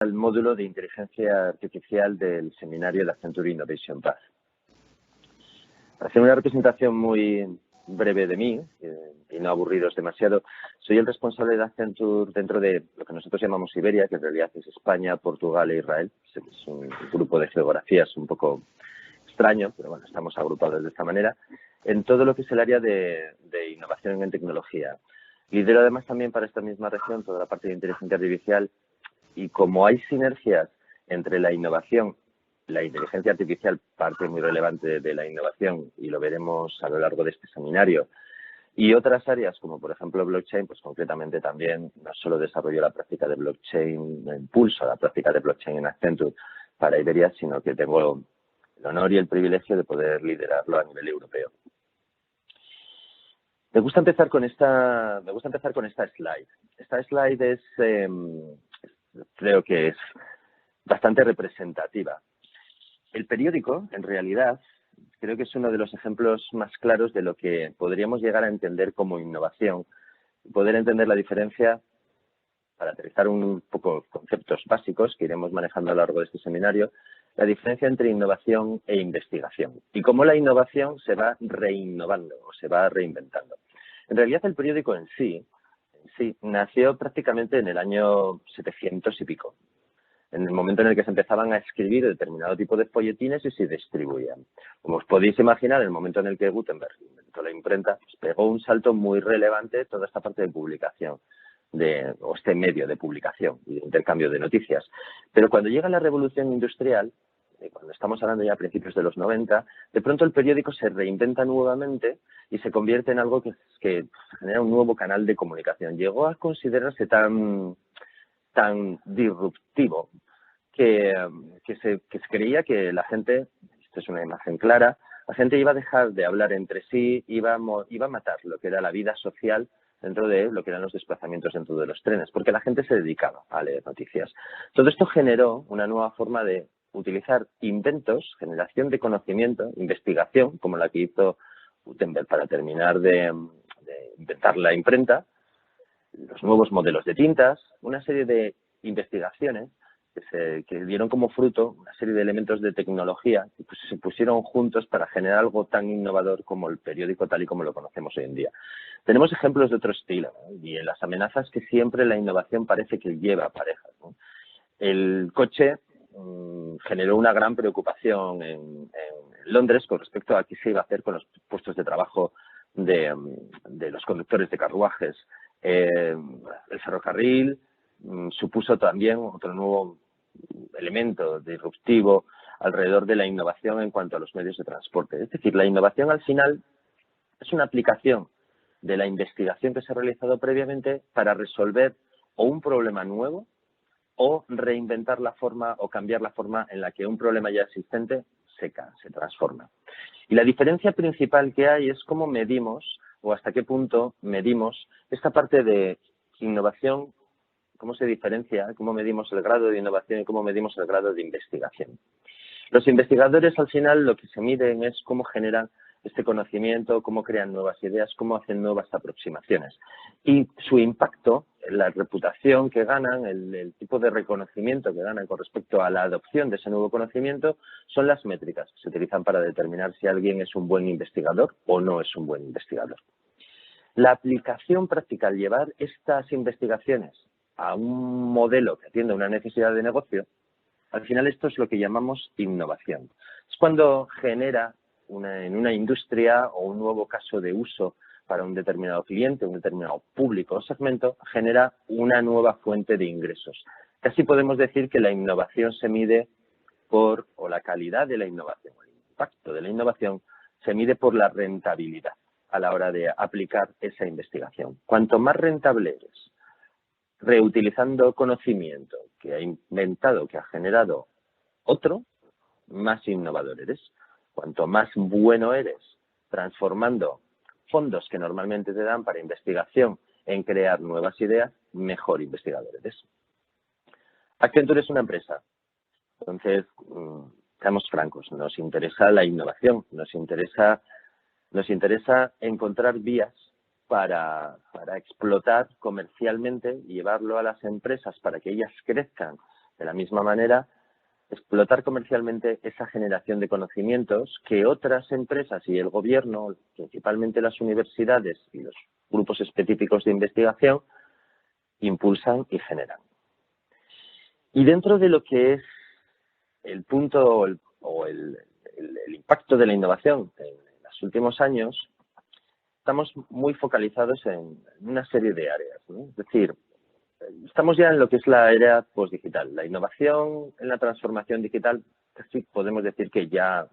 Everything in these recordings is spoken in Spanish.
al módulo de inteligencia artificial del seminario de Accenture Innovation Path. Para hacer una representación muy breve de mí, y no aburriros demasiado, soy el responsable de Accenture dentro de lo que nosotros llamamos Iberia, que en realidad es España, Portugal e Israel. Es un grupo de geografías un poco extraño, pero bueno, estamos agrupados de esta manera, en todo lo que es el área de innovación en tecnología. Lidero además también para esta misma región toda la parte de inteligencia artificial, y como hay sinergias entre la innovación, la inteligencia artificial, parte muy relevante de la innovación, y lo veremos a lo largo de este seminario, y otras áreas como por ejemplo blockchain, pues concretamente también no solo desarrollo la práctica de blockchain, impulso la práctica de blockchain en Accenture para Iberia, sino que tengo el honor y el privilegio de poder liderarlo a nivel europeo. Me gusta empezar con esta slide. Esta slide es, creo que es bastante representativa. El periódico, en realidad, creo que es uno de los ejemplos más claros de lo que podríamos llegar a entender como innovación. Poder entender la diferencia, para aterrizar un poco conceptos básicos que iremos manejando a lo largo de este seminario, la diferencia entre innovación e investigación y cómo la innovación se va reinnovando o se va reinventando. En realidad, el periódico en sí nació prácticamente en el año 700 y pico, en el momento en el que se empezaban a escribir determinado tipo de folletines y se distribuían. Como os podéis imaginar, en el momento en el que Gutenberg inventó la imprenta, pues pegó un salto muy relevante toda esta parte de publicación, o este medio de publicación y de intercambio de noticias. Pero cuando llega la revolución industrial, cuando estamos hablando ya a principios de los 90, de pronto el periódico se reinventa nuevamente y se convierte en algo que genera un nuevo canal de comunicación. Llegó a considerarse tan disruptivo que se creía que la gente, esto es una imagen clara, la gente iba a dejar de hablar entre sí, iba a matar lo que era la vida social dentro de lo que eran los desplazamientos dentro de los trenes, porque la gente se dedicaba a leer noticias. Todo esto generó una nueva forma de utilizar inventos, generación de conocimiento, investigación, como la que hizo Gutenberg para terminar de inventar la imprenta, los nuevos modelos de tintas, una serie de investigaciones que dieron como fruto una serie de elementos de tecnología que pues, se pusieron juntos para generar algo tan innovador como el periódico tal y como lo conocemos hoy en día. Tenemos ejemplos de otro estilo, ¿no? Y en las amenazas que siempre la innovación parece que lleva parejas, ¿no? El coche generó una gran preocupación en Londres con respecto a qué se iba a hacer con los puestos de trabajo de los conductores de carruajes. El ferrocarril supuso también otro nuevo elemento disruptivo alrededor de la innovación en cuanto a los medios de transporte. Es decir, la innovación al final es una aplicación de la investigación que se ha realizado previamente para resolver o un problema nuevo o reinventar la forma o cambiar la forma en la que un problema ya existente se transforma. Y la diferencia principal que hay es cómo medimos o hasta qué punto medimos esta parte de innovación, cómo se diferencia, cómo medimos el grado de innovación y cómo medimos el grado de investigación. Los investigadores al final lo que se miden es cómo generan este conocimiento, cómo crean nuevas ideas, cómo hacen nuevas aproximaciones. Y su impacto, la reputación que ganan, el tipo de reconocimiento que ganan con respecto a la adopción de ese nuevo conocimiento, son las métricas que se utilizan para determinar si alguien es un buen investigador o no es un buen investigador. La aplicación práctica al llevar estas investigaciones a un modelo que atiende a una necesidad de negocio, al final esto es lo que llamamos innovación. Es cuando genera en una industria o un nuevo caso de uso para un determinado cliente, un determinado público o segmento, genera una nueva fuente de ingresos. Casi podemos decir que la innovación se mide o la calidad de la innovación, el impacto de la innovación se mide por la rentabilidad a la hora de aplicar esa investigación. Cuanto más rentable eres, reutilizando conocimiento que ha inventado, que ha generado otro, más innovador eres. Cuanto más bueno eres transformando fondos que normalmente te dan para investigación en crear nuevas ideas, mejor investigador eres. Accenture es una empresa. Entonces, seamos francos, nos interesa la innovación, nos interesa encontrar vías para explotar comercialmente y llevarlo a las empresas para que ellas crezcan De la misma manera, explotar comercialmente esa generación de conocimientos que otras empresas y el gobierno, principalmente las universidades y los grupos específicos de investigación, impulsan y generan. Y dentro de lo que es el punto o el impacto de la innovación en los últimos años, estamos muy focalizados en una serie de áreas, ¿no? Es decir, estamos ya en lo que es la era postdigital. La innovación en la transformación digital casi podemos decir que ya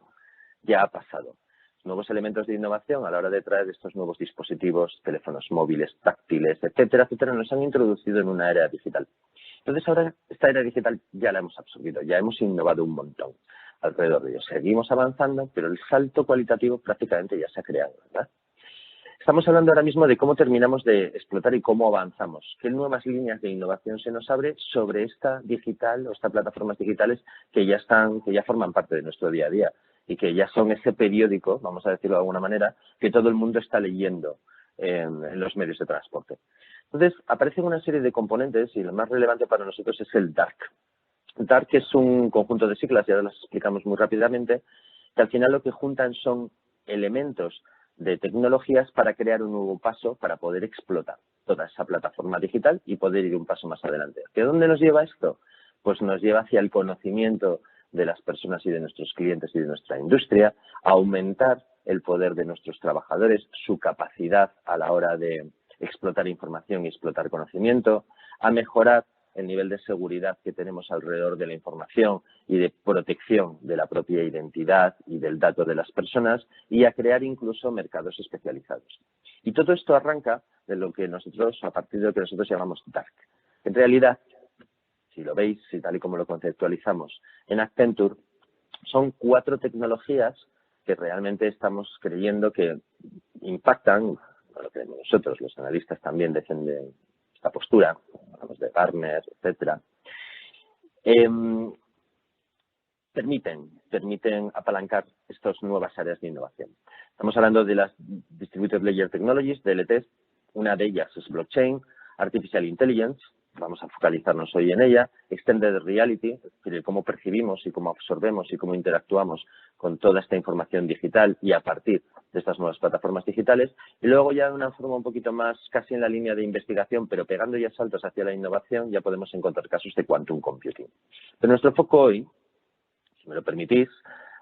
ha pasado. Nuevos elementos de innovación a la hora de traer estos nuevos dispositivos, teléfonos móviles, táctiles, etcétera, etcétera, nos han introducido en una era digital. Entonces ahora esta era digital ya la hemos absorbido, ya hemos innovado un montón alrededor de ello. Seguimos avanzando, pero el salto cualitativo prácticamente ya se ha creado, ¿verdad? Estamos hablando ahora mismo de cómo terminamos de explotar y cómo avanzamos. ¿Qué nuevas líneas de innovación se nos abre sobre esta digital o estas plataformas digitales que ya forman parte de nuestro día a día y que ya son ese periódico, vamos a decirlo de alguna manera, que todo el mundo está leyendo en los medios de transporte? Entonces, aparecen una serie de componentes y lo más relevante para nosotros es el DARC. DARC es un conjunto de siglas, ya las explicamos muy rápidamente, que al final lo que juntan son elementos de tecnologías para crear un nuevo paso para poder explotar toda esa plataforma digital y poder ir un paso más adelante. ¿De dónde nos lleva esto? Pues nos lleva hacia el conocimiento de las personas y de nuestros clientes y de nuestra industria, a aumentar el poder de nuestros trabajadores, su capacidad a la hora de explotar información y explotar conocimiento, a mejorar el nivel de seguridad que tenemos alrededor de la información y de protección de la propia identidad y del dato de las personas y a crear incluso mercados especializados. Y todo esto arranca de lo que nosotros, a partir de lo que nosotros llamamos DARC. En realidad, si lo veis, y tal y como lo conceptualizamos en Accenture, son 4 tecnologías que realmente estamos creyendo que impactan, no lo creemos nosotros, los analistas también defienden esta postura, hablamos de Gartner, etcétera, permiten apalancar estas nuevas áreas de innovación. Estamos hablando de las Distributed Ledger Technologies, DLTs, una de ellas es Blockchain, Artificial Intelligence, vamos a focalizarnos hoy en ella, Extended Reality, es decir, cómo percibimos y cómo absorbemos y cómo interactuamos con toda esta información digital y a partir de estas nuevas plataformas digitales, y luego ya de una forma un poquito más casi en la línea de investigación, pero pegando ya saltos hacia la innovación, ya podemos encontrar casos de Quantum Computing. Pero nuestro foco hoy, si me lo permitís,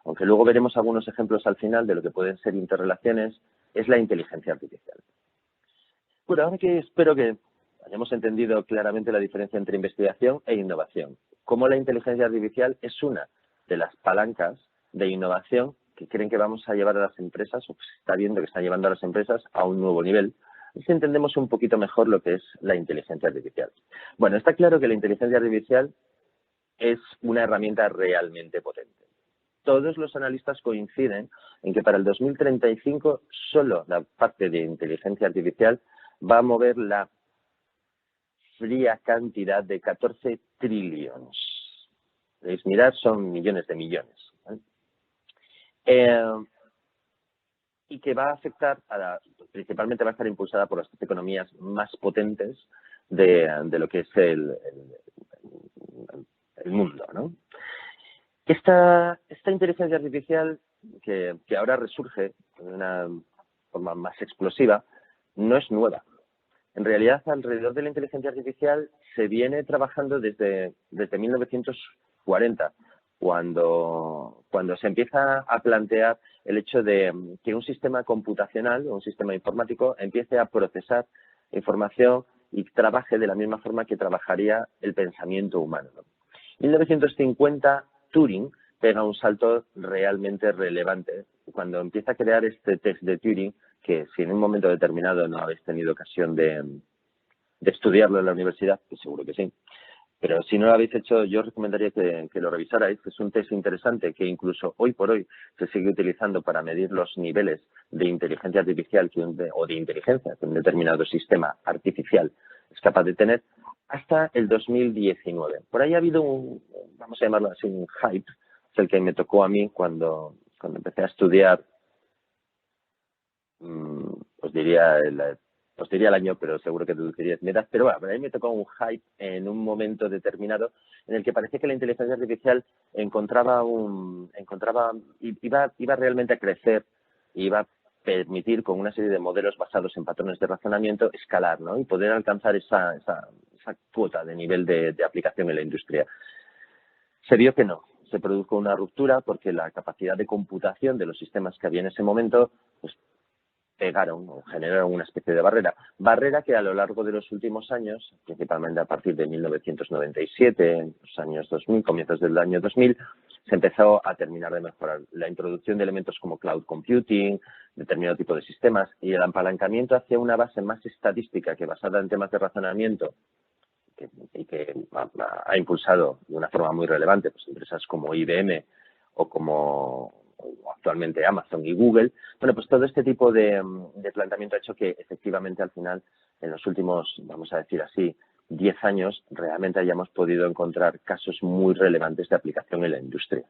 aunque luego veremos algunos ejemplos al final de lo que pueden ser interrelaciones, es la inteligencia artificial. Bueno, ahora que espero que hayamos entendido claramente la diferencia entre investigación e innovación, cómo la inteligencia artificial es una de las palancas de innovación que creen que vamos a llevar a las empresas, o que se está viendo que están llevando a las empresas a un nuevo nivel, y si entendemos un poquito mejor lo que es la inteligencia artificial. Bueno, está claro que la inteligencia artificial es una herramienta realmente potente. Todos los analistas coinciden en que para el 2035 solo la parte de inteligencia artificial va a mover la fría cantidad de 14 trillones. Podéis mirar, son millones de millones. ¿Vale? Y que va a afectar, principalmente va a estar impulsada por las economías más potentes de lo que es el mundo, ¿no? Esta inteligencia artificial que ahora resurge de una forma más explosiva no es nueva. En realidad, alrededor de la inteligencia artificial se viene trabajando desde 1940, cuando se empieza a plantear el hecho de que un sistema computacional o un sistema informático empiece a procesar información y trabaje de la misma forma que trabajaría el pensamiento humano, ¿no? En 1950, Turing pega un salto realmente relevante cuando empieza a crear este test de Turing, que si en un momento determinado no habéis tenido ocasión de estudiarlo en la universidad, que seguro que sí, pero si no lo habéis hecho, yo os recomendaría que lo revisarais. Es un test interesante que incluso hoy por hoy se sigue utilizando para medir los niveles de inteligencia artificial o de inteligencia que un determinado sistema artificial es capaz de tener hasta el 2019. Por ahí ha habido vamos a llamarlo así, un hype, es el que me tocó a mí cuando empecé a estudiar, os diría, os diría el año, pero seguro que deduciríais mi edad, pero bueno, a mí me tocó un hype en un momento determinado en el que parecía que la inteligencia artificial iba realmente a crecer, iba a permitir con una serie de modelos basados en patrones de razonamiento escalar, ¿no? Y poder alcanzar esa cuota de nivel de aplicación en la industria. Se vio que no, se produjo una ruptura porque la capacidad de computación de los sistemas que había en ese momento pues pegaron o generaron una especie de barrera que a lo largo de los últimos años, principalmente a partir de 1997, en los años 2000, comienzos del año 2000, se empezó a terminar de mejorar. La introducción de elementos como cloud computing, determinado tipo de sistemas y el apalancamiento hacia una base más estadística que basada en temas de razonamiento y que ha impulsado de una forma muy relevante pues empresas como IBM o actualmente Amazon y Google. Bueno, pues todo este tipo de planteamiento ha hecho que efectivamente al final, en los últimos, vamos a decir así, 10 años, realmente hayamos podido encontrar casos muy relevantes de aplicación en la industria.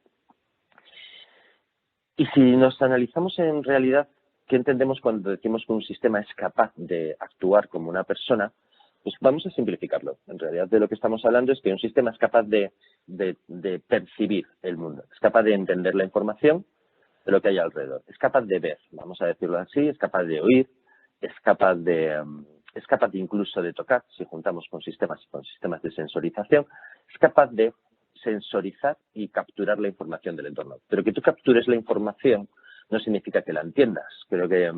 Y si nos analizamos en realidad qué entendemos cuando decimos que un sistema es capaz de actuar como una persona, pues vamos a simplificarlo. En realidad de lo que estamos hablando es que un sistema es capaz de percibir el mundo, es capaz de entender la información de lo que hay alrededor, es capaz de ver, vamos a decirlo así, es capaz de oír, es capaz incluso de tocar, si juntamos con sistemas de sensorización, es capaz de sensorizar y capturar la información del entorno. Pero que tú captures la información no significa que la entiendas. Creo que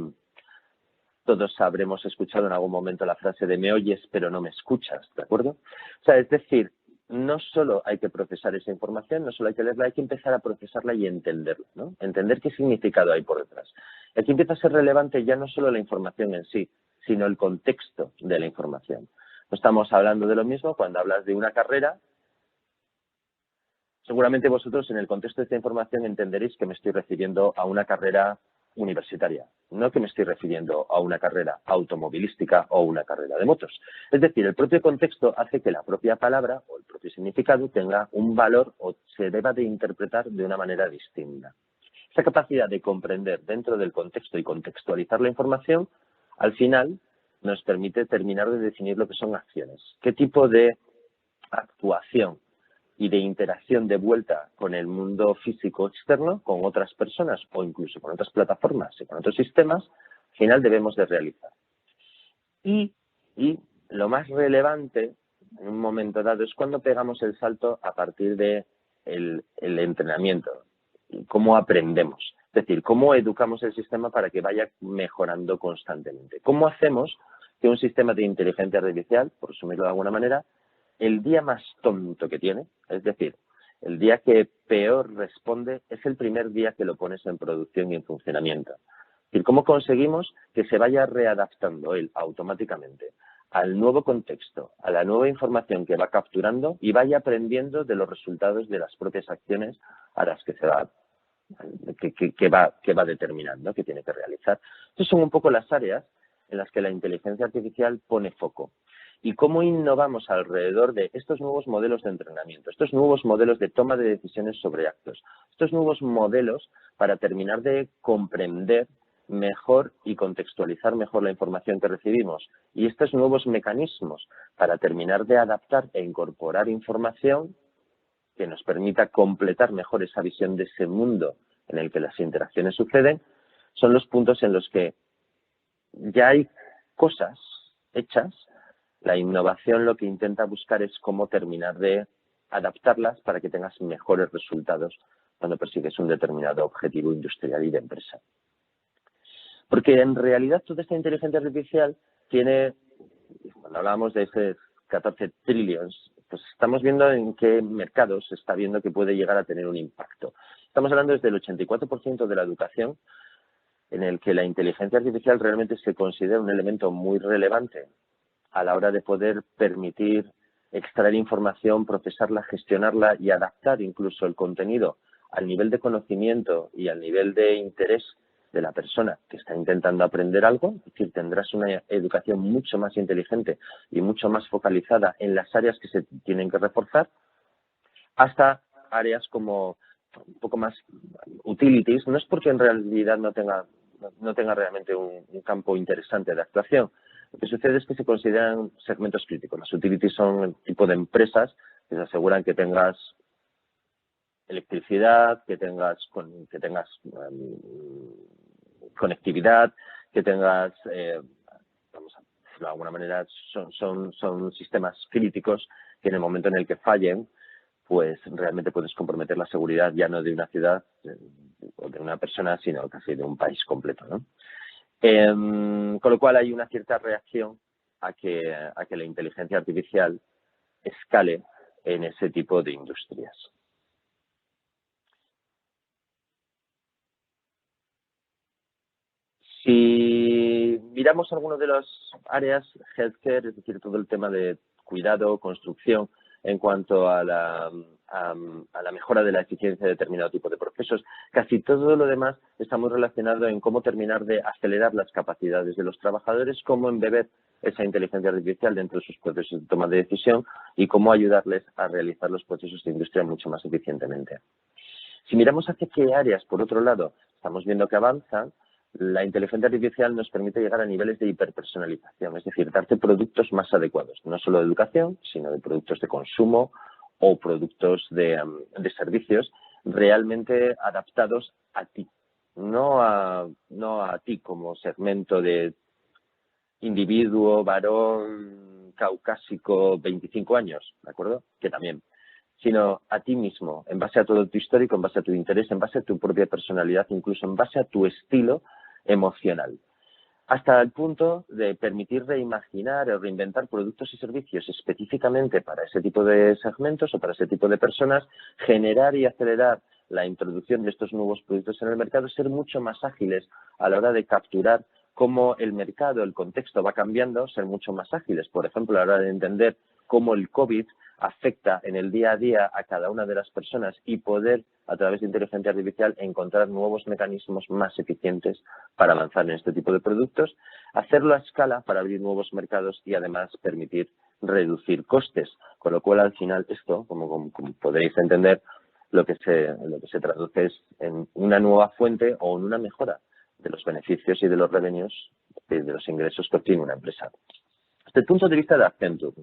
todos habremos escuchado en algún momento la frase de me oyes pero no me escuchas, ¿de acuerdo? O sea, es decir, no solo hay que procesar esa información, no solo hay que leerla, hay que empezar a procesarla y entenderla, ¿no? Entender qué significado hay por detrás. Aquí empieza a ser relevante ya no solo la información en sí, sino el contexto de la información. No estamos hablando de lo mismo cuando hablas de una carrera. Seguramente vosotros en el contexto de esta información entenderéis que me estoy refiriendo a una carrera universitaria, no que me estoy refiriendo a una carrera automovilística o una carrera de motos. Es decir, el propio contexto hace que la propia palabra o el propio significado tenga un valor o se deba de interpretar de una manera distinta. Esa capacidad de comprender dentro del contexto y contextualizar la información, al final nos permite terminar de definir lo que son acciones. ¿Qué tipo de actuación y de interacción de vuelta con el mundo físico externo, con otras personas o incluso con otras plataformas y con otros sistemas, al final debemos de realizar? Y lo más relevante en un momento dado es cuando pegamos el salto a partir de el entrenamiento y cómo aprendemos. Es decir, cómo educamos el sistema para que vaya mejorando constantemente. ¿Cómo hacemos que un sistema de inteligencia artificial, por resumirlo de alguna manera, el día más tonto que tiene, es decir, el día que peor responde, es el primer día que lo pones en producción y en funcionamiento? Es decir, ¿cómo conseguimos que se vaya readaptando él automáticamente al nuevo contexto, a la nueva información que va capturando y vaya aprendiendo de los resultados de las propias acciones a las que va determinando, que tiene que realizar? Estas son un poco las áreas en las que la inteligencia artificial pone foco. Y cómo innovamos alrededor de estos nuevos modelos de entrenamiento, estos nuevos modelos de toma de decisiones sobre actos, estos nuevos modelos para terminar de comprender mejor y contextualizar mejor la información que recibimos, y estos nuevos mecanismos para terminar de adaptar e incorporar información que nos permita completar mejor esa visión de ese mundo en el que las interacciones suceden, son los puntos en los que ya hay cosas hechas. La innovación lo que intenta buscar es cómo terminar de adaptarlas para que tengas mejores resultados cuando persigues un determinado objetivo industrial y de empresa. Porque en realidad toda esta inteligencia artificial tiene, cuando hablamos de esos 14 trillions, pues estamos viendo en qué mercados se está viendo que puede llegar a tener un impacto. Estamos hablando desde el 84% de la educación, en el que la inteligencia artificial realmente se considera un elemento muy relevante a la hora de poder permitir extraer información, procesarla, gestionarla y adaptar incluso el contenido al nivel de conocimiento y al nivel de interés de la persona que está intentando aprender algo. Es decir, tendrás una educación mucho más inteligente y mucho más focalizada en las áreas que se tienen que reforzar, hasta áreas como un poco más utilities. No es porque en realidad no tenga realmente un campo interesante de actuación, lo que sucede es que se consideran segmentos críticos. Las utilities son el tipo de empresas que se aseguran que tengas electricidad, que tengas conectividad, que tengas, vamos a decirlo de alguna manera, son sistemas críticos que en el momento en el que fallen, pues realmente puedes comprometer la seguridad ya no de una ciudad o de una persona, sino casi de un país completo, ¿no? Con lo cual hay una cierta reacción a que la inteligencia artificial escale en ese tipo de industrias. Si miramos algunas de las áreas, healthcare, es decir, todo el tema de cuidado, construcción, en cuanto a la mejora de la eficiencia de determinado tipo de procesos, casi todo lo demás está muy relacionado en cómo terminar de acelerar las capacidades de los trabajadores, cómo embeber esa inteligencia artificial dentro de sus procesos de toma de decisión y cómo ayudarles a realizar los procesos de industria mucho más eficientemente. Si miramos hacia qué áreas, por otro lado, estamos viendo que avanzan, la inteligencia artificial nos permite llegar a niveles de hiperpersonalización, es decir, darte productos más adecuados, no solo de educación, sino de productos de consumo o productos de servicios realmente adaptados a ti, no a ti como segmento de individuo, varón, caucásico, 25 años, ¿de acuerdo? Que también, sino a ti mismo, en base a todo tu histórico, en base a tu interés, en base a tu propia personalidad, incluso en base a tu estilo emocional, hasta el punto de permitir reimaginar o reinventar productos y servicios específicamente para ese tipo de segmentos o para ese tipo de personas, generar y acelerar la introducción de estos nuevos productos en el mercado, ser mucho más ágiles a la hora de capturar cómo el mercado, el contexto va cambiando, ser mucho más ágiles. Por ejemplo, a la hora de entender cómo el COVID afecta en el día a día a cada una de las personas y poder, a través de inteligencia artificial, encontrar nuevos mecanismos más eficientes para avanzar en este tipo de productos, hacerlo a escala para abrir nuevos mercados y además permitir reducir costes. Con lo cual, al final, esto, como podréis entender, lo que se traduce es en una nueva fuente o en una mejora de los beneficios y de los revenues, de los ingresos que obtiene una empresa. Desde el punto de vista de Accenture,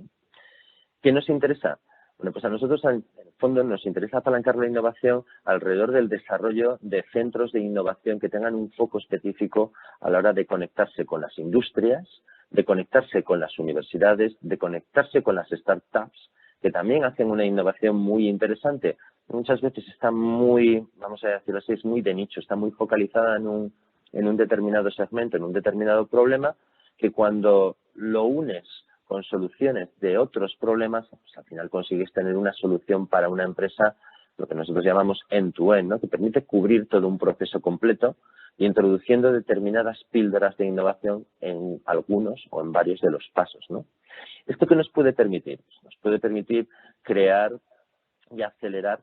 ¿qué nos interesa? Bueno, pues a nosotros, en el fondo, nos interesa apalancar la innovación alrededor del desarrollo de centros de innovación que tengan un foco específico a la hora de conectarse con las industrias, de conectarse con las universidades, de conectarse con las startups, que también hacen una innovación muy interesante. Muchas veces está muy, vamos a decirlo así, es muy de nicho, está muy focalizada en un determinado segmento, en un determinado problema, que cuando lo unes con soluciones de otros problemas, pues al final consigues tener una solución para una empresa, lo que nosotros llamamos end-to-end, ¿no? Que permite cubrir todo un proceso completo y introduciendo determinadas píldoras de innovación en algunos o en varios de los pasos, ¿no? ¿Esto qué nos puede permitir? Nos puede permitir crear y acelerar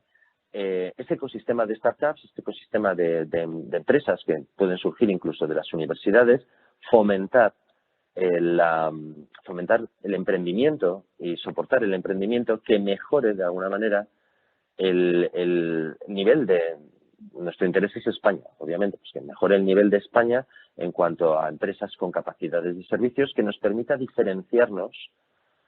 ese ecosistema de startups, este ecosistema de empresas que pueden surgir incluso de las universidades, fomentar el emprendimiento y soportar el emprendimiento que mejore de alguna manera el nivel de nuestro interés es España, obviamente, pues que mejore el nivel de España en cuanto a empresas con capacidades y servicios que nos permita diferenciarnos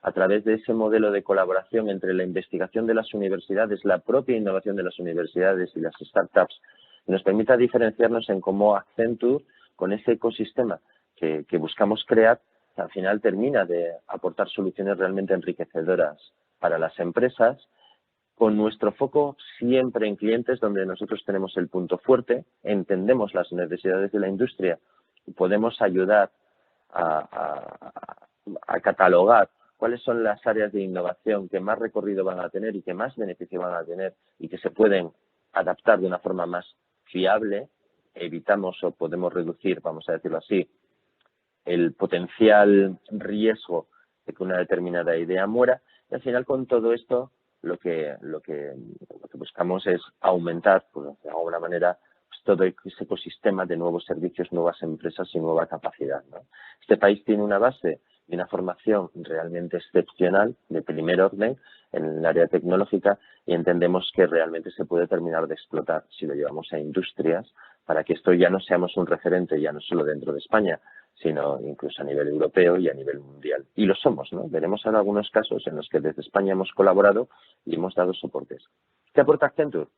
a través de ese modelo de colaboración entre la investigación de las universidades, la propia innovación de las universidades y las startups, que nos permita diferenciarnos en cómo Accenture, con ese ecosistema que buscamos crear, que al final termina de aportar soluciones realmente enriquecedoras para las empresas, con nuestro foco siempre en clientes donde nosotros tenemos el punto fuerte, entendemos las necesidades de la industria y podemos ayudar a catalogar cuáles son las áreas de innovación que más recorrido van a tener y que más beneficio van a tener y que se pueden adaptar de una forma más fiable, evitamos o podemos reducir, vamos a decirlo así, el potencial riesgo de que una determinada idea muera. Y al final, con todo esto, lo que buscamos es aumentar, pues, de alguna manera, pues, todo ese ecosistema de nuevos servicios, nuevas empresas y nueva capacidad, ¿no? Este país tiene una base y una formación realmente excepcional, de primer orden, en el área tecnológica, y entendemos que realmente se puede terminar de explotar si lo llevamos a industrias, para que esto ya no seamos un referente, ya no solo dentro de España, sino incluso a nivel europeo y a nivel mundial. Y lo somos, ¿no? Veremos ahora algunos casos en los que desde España hemos colaborado y hemos dado soportes. ¿Qué aporta Accenture?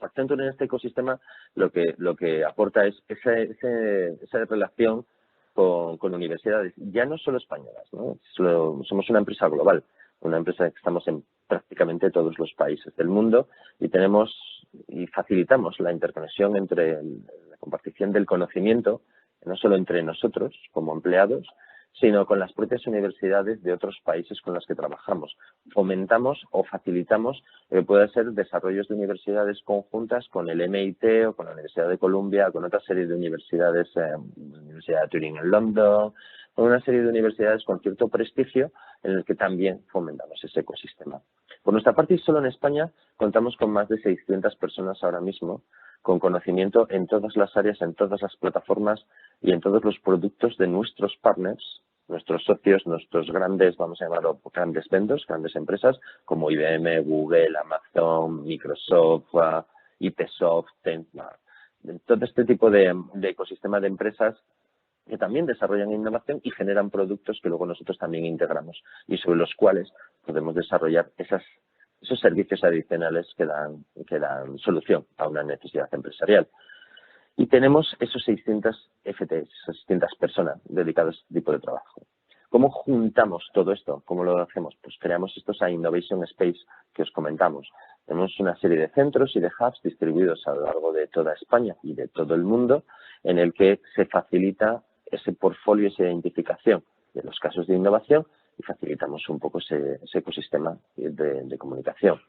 Accenture en este ecosistema lo que aporta es esa relación con universidades, ya no solo españolas, ¿no? Somos una empresa global, una empresa que estamos en prácticamente todos los países del mundo y facilitamos la interconexión entre la compartición del conocimiento, no solo entre nosotros como empleados, sino con las propias universidades de otros países con los que trabajamos. Fomentamos o facilitamos puede ser desarrollos de universidades conjuntas con el MIT o con la Universidad de Columbia, con otra serie de universidades, la Universidad de Turing en London, con una serie de universidades con cierto prestigio en el que también fomentamos ese ecosistema. Por nuestra parte, y solo en España, contamos con más de 600 personas ahora mismo con conocimiento en todas las áreas, en todas las plataformas y en todos los productos de nuestros partners, nuestros socios, nuestros grandes, vamos a llamarlo grandes vendors, grandes empresas como IBM, Google, Amazon, Microsoft, IPsoft, todo este tipo de ecosistema de empresas que también desarrollan innovación y generan productos que luego nosotros también integramos y sobre los cuales podemos desarrollar esos servicios adicionales que dan solución a una necesidad empresarial. Y tenemos esos 600 FTEs, esas 600 personas dedicadas a este tipo de trabajo. ¿Cómo juntamos todo esto? ¿Cómo lo hacemos? Pues creamos estos Innovation Space que os comentamos. Tenemos una serie de centros y de hubs distribuidos a lo largo de toda España y de todo el mundo en el que se facilita ese portfolio, esa identificación de los casos de innovación y facilitamos un poco ese ecosistema de comunicación.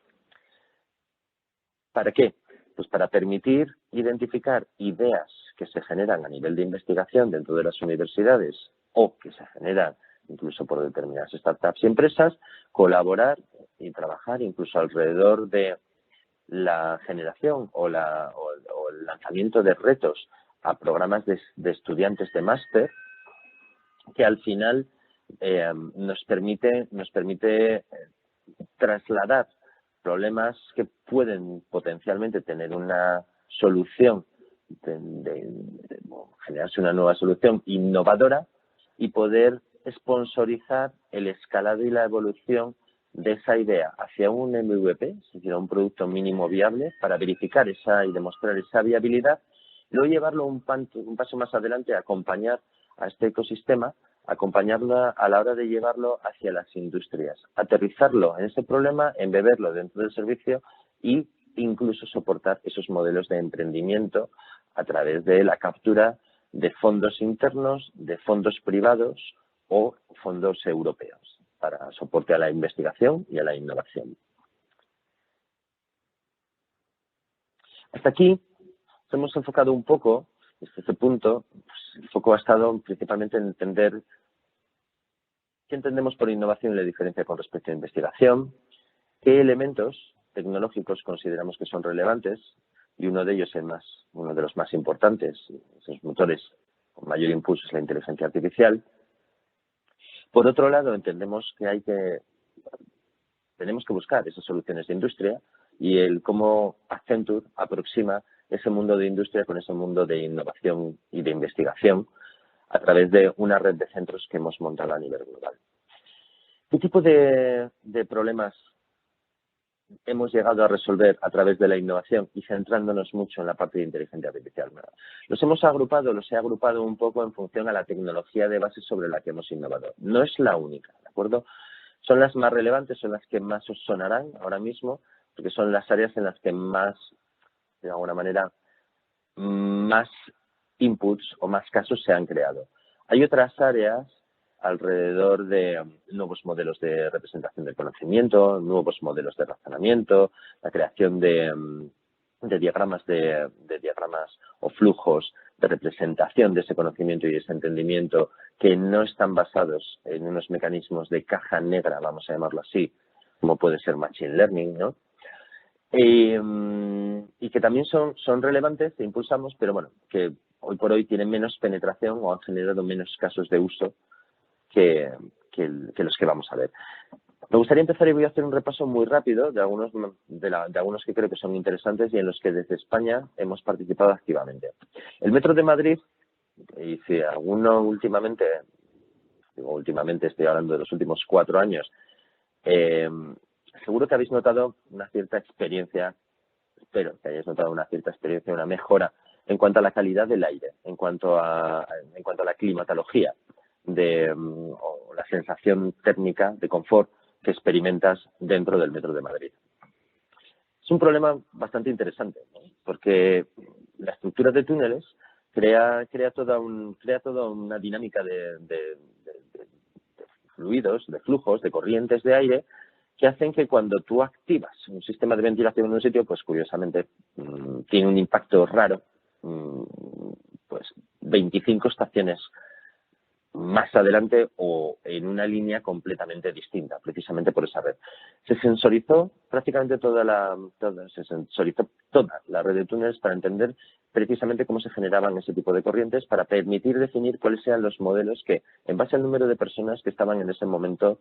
¿Para qué? Pues para permitir identificar ideas que se generan a nivel de investigación dentro de las universidades o que se generan incluso por determinadas startups y empresas, colaborar y trabajar incluso alrededor de la generación o el lanzamiento de retos a programas de estudiantes de máster que al final nos permite trasladar problemas que pueden potencialmente tener una solución, generarse una nueva solución innovadora y poder sponsorizar el escalado y la evolución de esa idea hacia un MVP, es decir, un producto mínimo viable, para verificar y demostrar esa viabilidad, luego llevarlo un paso más adelante, acompañar a este ecosistema, acompañarlo a la hora de llevarlo hacia las industrias, aterrizarlo en ese problema, embeberlo dentro del servicio e incluso soportar esos modelos de emprendimiento a través de la captura de fondos internos, de fondos privados o fondos europeos para soporte a la investigación y a la innovación. Hasta aquí nos hemos enfocado un poco, desde este punto, pues, el foco ha estado principalmente en entender qué entendemos por innovación y la diferencia con respecto a investigación, qué elementos tecnológicos consideramos que son relevantes, y uno de ellos uno de los más importantes, esos motores con mayor impulso es la inteligencia artificial. Por otro lado, entendemos que tenemos que buscar esas soluciones de industria y el cómo Accenture aproxima ese mundo de industria con ese mundo de innovación y de investigación a través de una red de centros que hemos montado a nivel global. ¿Qué tipo de problemas hemos llegado a resolver a través de la innovación y centrándonos mucho en la parte de inteligencia artificial? Los he agrupado un poco en función a la tecnología de base sobre la que hemos innovado. No es la única, ¿de acuerdo? Son las más relevantes, son las que más os sonarán ahora mismo, porque son las áreas en las que más, de alguna manera, más inputs o más casos se han creado. Hay otras áreas alrededor de nuevos modelos de representación del conocimiento, nuevos modelos de razonamiento, la creación de diagramas o flujos de representación de ese conocimiento y ese entendimiento que no están basados en unos mecanismos de caja negra, vamos a llamarlo así, como puede ser Machine Learning, ¿no? Y que también son relevantes, que impulsamos, pero bueno, que hoy por hoy tienen menos penetración o han generado menos casos de uso que los que vamos a ver. Me gustaría empezar y voy a hacer un repaso muy rápido de algunos que creo que son interesantes y en los que desde España hemos participado activamente. El Metro de Madrid y si alguno últimamente, digo últimamente, estoy hablando de los últimos 4 años, eh, seguro que habéis notado una cierta experiencia, espero que hayáis notado una cierta experiencia, una mejora en cuanto a la calidad del aire, en cuanto a la climatología, o la sensación térmica de confort que experimentas dentro del Metro de Madrid. Es un problema bastante interesante, ¿no? Porque la estructura de túneles crea toda una dinámica de fluidos, de flujos, de corrientes de aire que hacen que cuando tú activas un sistema de ventilación en un sitio, pues curiosamente tiene un impacto raro, pues 25 estaciones más adelante o en una línea completamente distinta, precisamente por esa red. Se sensorizó prácticamente toda la red de túneles para entender precisamente cómo se generaban ese tipo de corrientes, para permitir definir cuáles eran los modelos que, en base al número de personas que estaban en ese momento,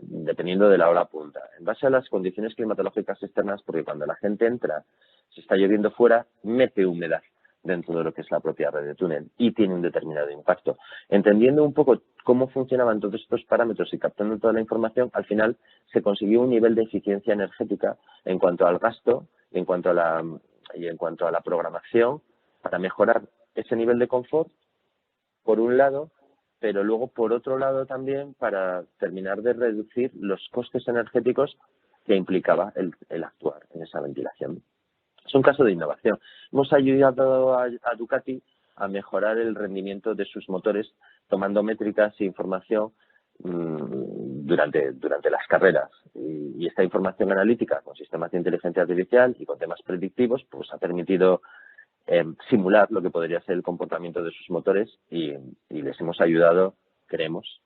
dependiendo de la hora punta, en base a las condiciones climatológicas externas, porque cuando la gente entra, si está lloviendo fuera, mete humedad dentro de lo que es la propia red de túnel y tiene un determinado impacto. Entendiendo un poco cómo funcionaban todos estos parámetros y captando toda la información, al final se consiguió un nivel de eficiencia energética en cuanto al gasto y en cuanto a la programación para mejorar ese nivel de confort, por un lado, pero luego por otro lado también para terminar de reducir los costes energéticos que implicaba el actuar en esa ventilación. Es un caso de innovación. Hemos ayudado a Ducati a mejorar el rendimiento de sus motores tomando métricas e información durante las carreras. Y esta información analítica con sistemas de inteligencia artificial y con temas predictivos pues ha permitido simular lo que podría ser el comportamiento de sus motores y les hemos ayudado, creemos.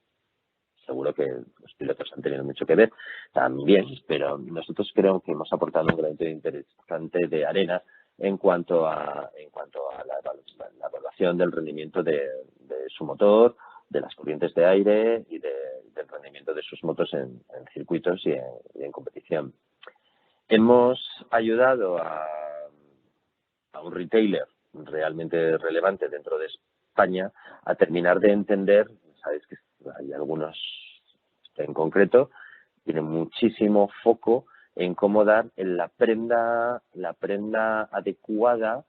Seguro que los pilotos han tenido mucho que ver también, pero nosotros creo que hemos aportado un granito interesante de arena en cuanto a la evaluación del rendimiento de su motor, de las corrientes de aire y del rendimiento de sus motos en circuitos y en competición. Hemos ayudado a un retailer realmente relevante dentro de España a terminar de entender, sabéis que hay algunos en concreto, tienen muchísimo foco en cómo dar la prenda adecuada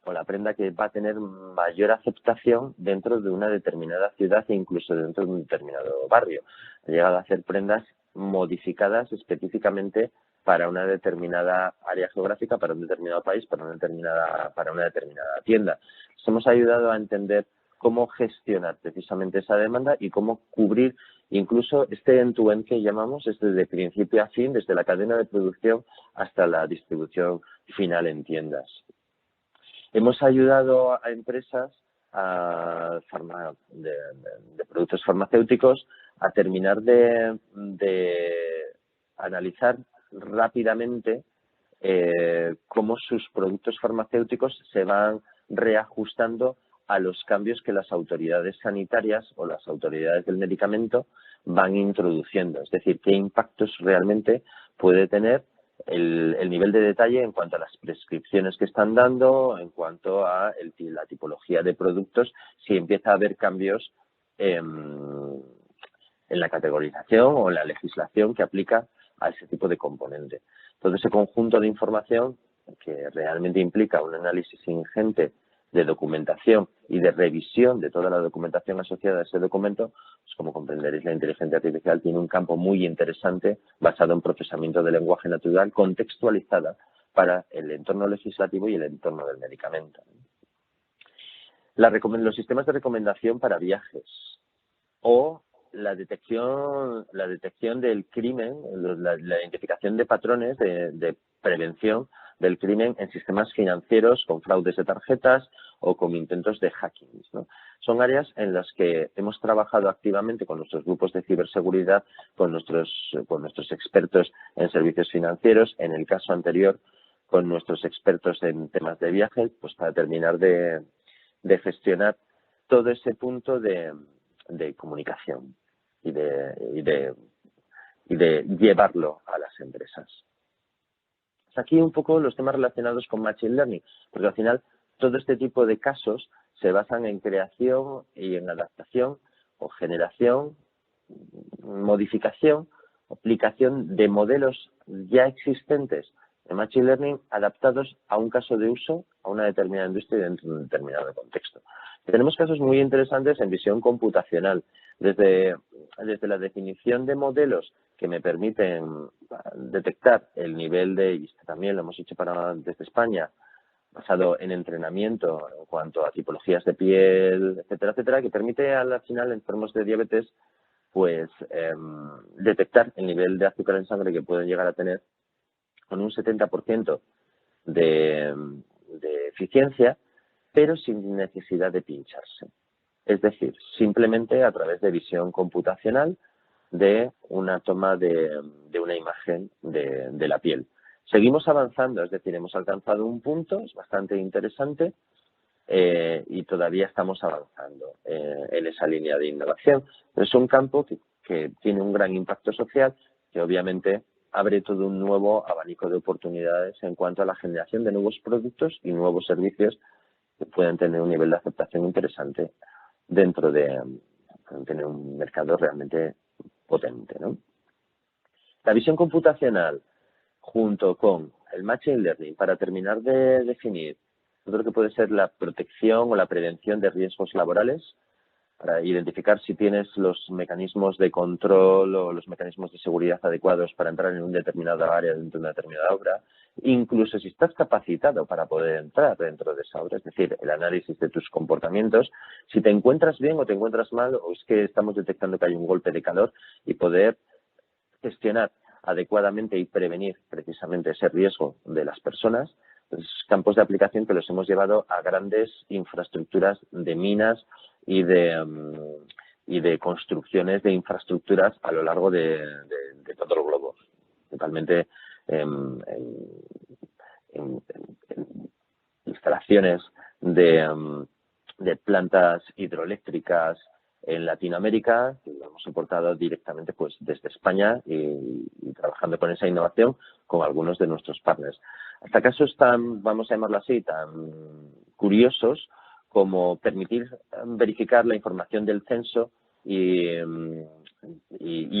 o la prenda que va a tener mayor aceptación dentro de una determinada ciudad e incluso dentro de un determinado barrio. Ha llegado a hacer prendas modificadas específicamente para una determinada área geográfica, para un determinado país, para una determinada tienda. Nos hemos ayudado a entender cómo gestionar precisamente esa demanda y cómo cubrir incluso este end-to-end que llamamos, de principio a fin, desde la cadena de producción hasta la distribución final en tiendas. Hemos ayudado a empresas de productos farmacéuticos a terminar de analizar rápidamente cómo sus productos farmacéuticos se van reajustando a los cambios que las autoridades sanitarias o las autoridades del medicamento van introduciendo. Es decir, qué impactos realmente puede tener el nivel de detalle en cuanto a las prescripciones que están dando, en cuanto a la tipología de productos, si empieza a haber cambios en la categorización o en la legislación que aplica a ese tipo de componente. Todo ese conjunto de información que realmente implica un análisis ingente de documentación y de revisión de toda la documentación asociada a ese documento, pues como comprenderéis, la inteligencia artificial tiene un campo muy interesante basado en procesamiento de lenguaje natural contextualizada para el entorno legislativo y el entorno del medicamento. Los sistemas de recomendación para viajes o la detección del crimen, la identificación de patrones de prevención del crimen en sistemas financieros con fraudes de tarjetas o con intentos de hacking, ¿no? Son áreas en las que hemos trabajado activamente con nuestros grupos de ciberseguridad, con nuestros expertos en servicios financieros, en el caso anterior con nuestros expertos en temas de viajes, pues para terminar de gestionar todo ese punto de comunicación y de llevarlo a las empresas. Aquí un poco los temas relacionados con Machine Learning, porque al final todo este tipo de casos se basan en creación y en adaptación o generación, modificación, aplicación de modelos ya existentes de Machine Learning adaptados a un caso de uso, a una determinada industria y dentro de un determinado contexto. Tenemos casos muy interesantes en visión computacional, desde la definición de modelos que me permiten detectar el nivel de, y esto también lo hemos hecho desde España, basado en entrenamiento en cuanto a tipologías de piel, etcétera, etcétera, que permite al final, enfermos de diabetes, pues detectar el nivel de azúcar en sangre que pueden llegar a tener con un 70% de eficiencia, pero sin necesidad de pincharse. Es decir, simplemente a través de visión computacional de una toma de una imagen de la piel. Seguimos avanzando, es decir, hemos alcanzado un punto, es bastante interesante, y todavía estamos avanzando en esa línea de innovación. Pero es un campo que tiene un gran impacto social, que obviamente abre todo un nuevo abanico de oportunidades en cuanto a la generación de nuevos productos y nuevos servicios que pueden tener un nivel de aceptación interesante dentro de tener un mercado realmente potente, ¿no? La visión computacional junto con el Machine Learning para terminar de definir todo lo que puede ser la protección o la prevención de riesgos laborales, para identificar si tienes los mecanismos de control o los mecanismos de seguridad adecuados para entrar en una determinada área dentro de una determinada obra, incluso si estás capacitado para poder entrar dentro de esa obra, es decir, el análisis de tus comportamientos, si te encuentras bien o te encuentras mal, o es que estamos detectando que hay un golpe de calor, y poder gestionar adecuadamente y prevenir precisamente ese riesgo de las personas. Pues, campos de aplicación que los hemos llevado a grandes infraestructuras de minas y de construcciones de infraestructuras a lo largo de todo el globo, principalmente en instalaciones de plantas hidroeléctricas en Latinoamérica, que lo hemos soportado directamente pues desde España y trabajando con esa innovación con algunos de nuestros partners. Hasta casos tan, vamos a llamarlo así, tan curiosos como permitir verificar la información del censo y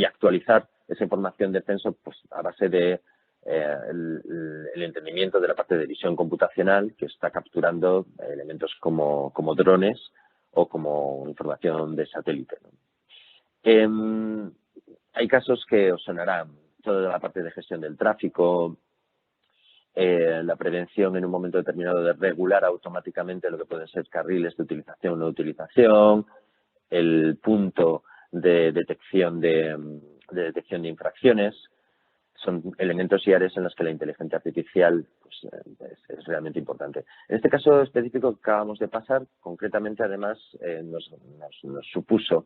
actualizar esa información del censo pues a base de el entendimiento de la parte de visión computacional que está capturando elementos como drones o como información de satélite, ¿no? Hay casos que os sonarán, toda la parte de gestión del tráfico, la prevención en un momento determinado de regular automáticamente lo que pueden ser carriles de utilización o no utilización, el punto de detección de infracciones. Son elementos y áreas en los que la inteligencia artificial pues, es realmente importante. En este caso específico que acabamos de pasar, concretamente además nos supuso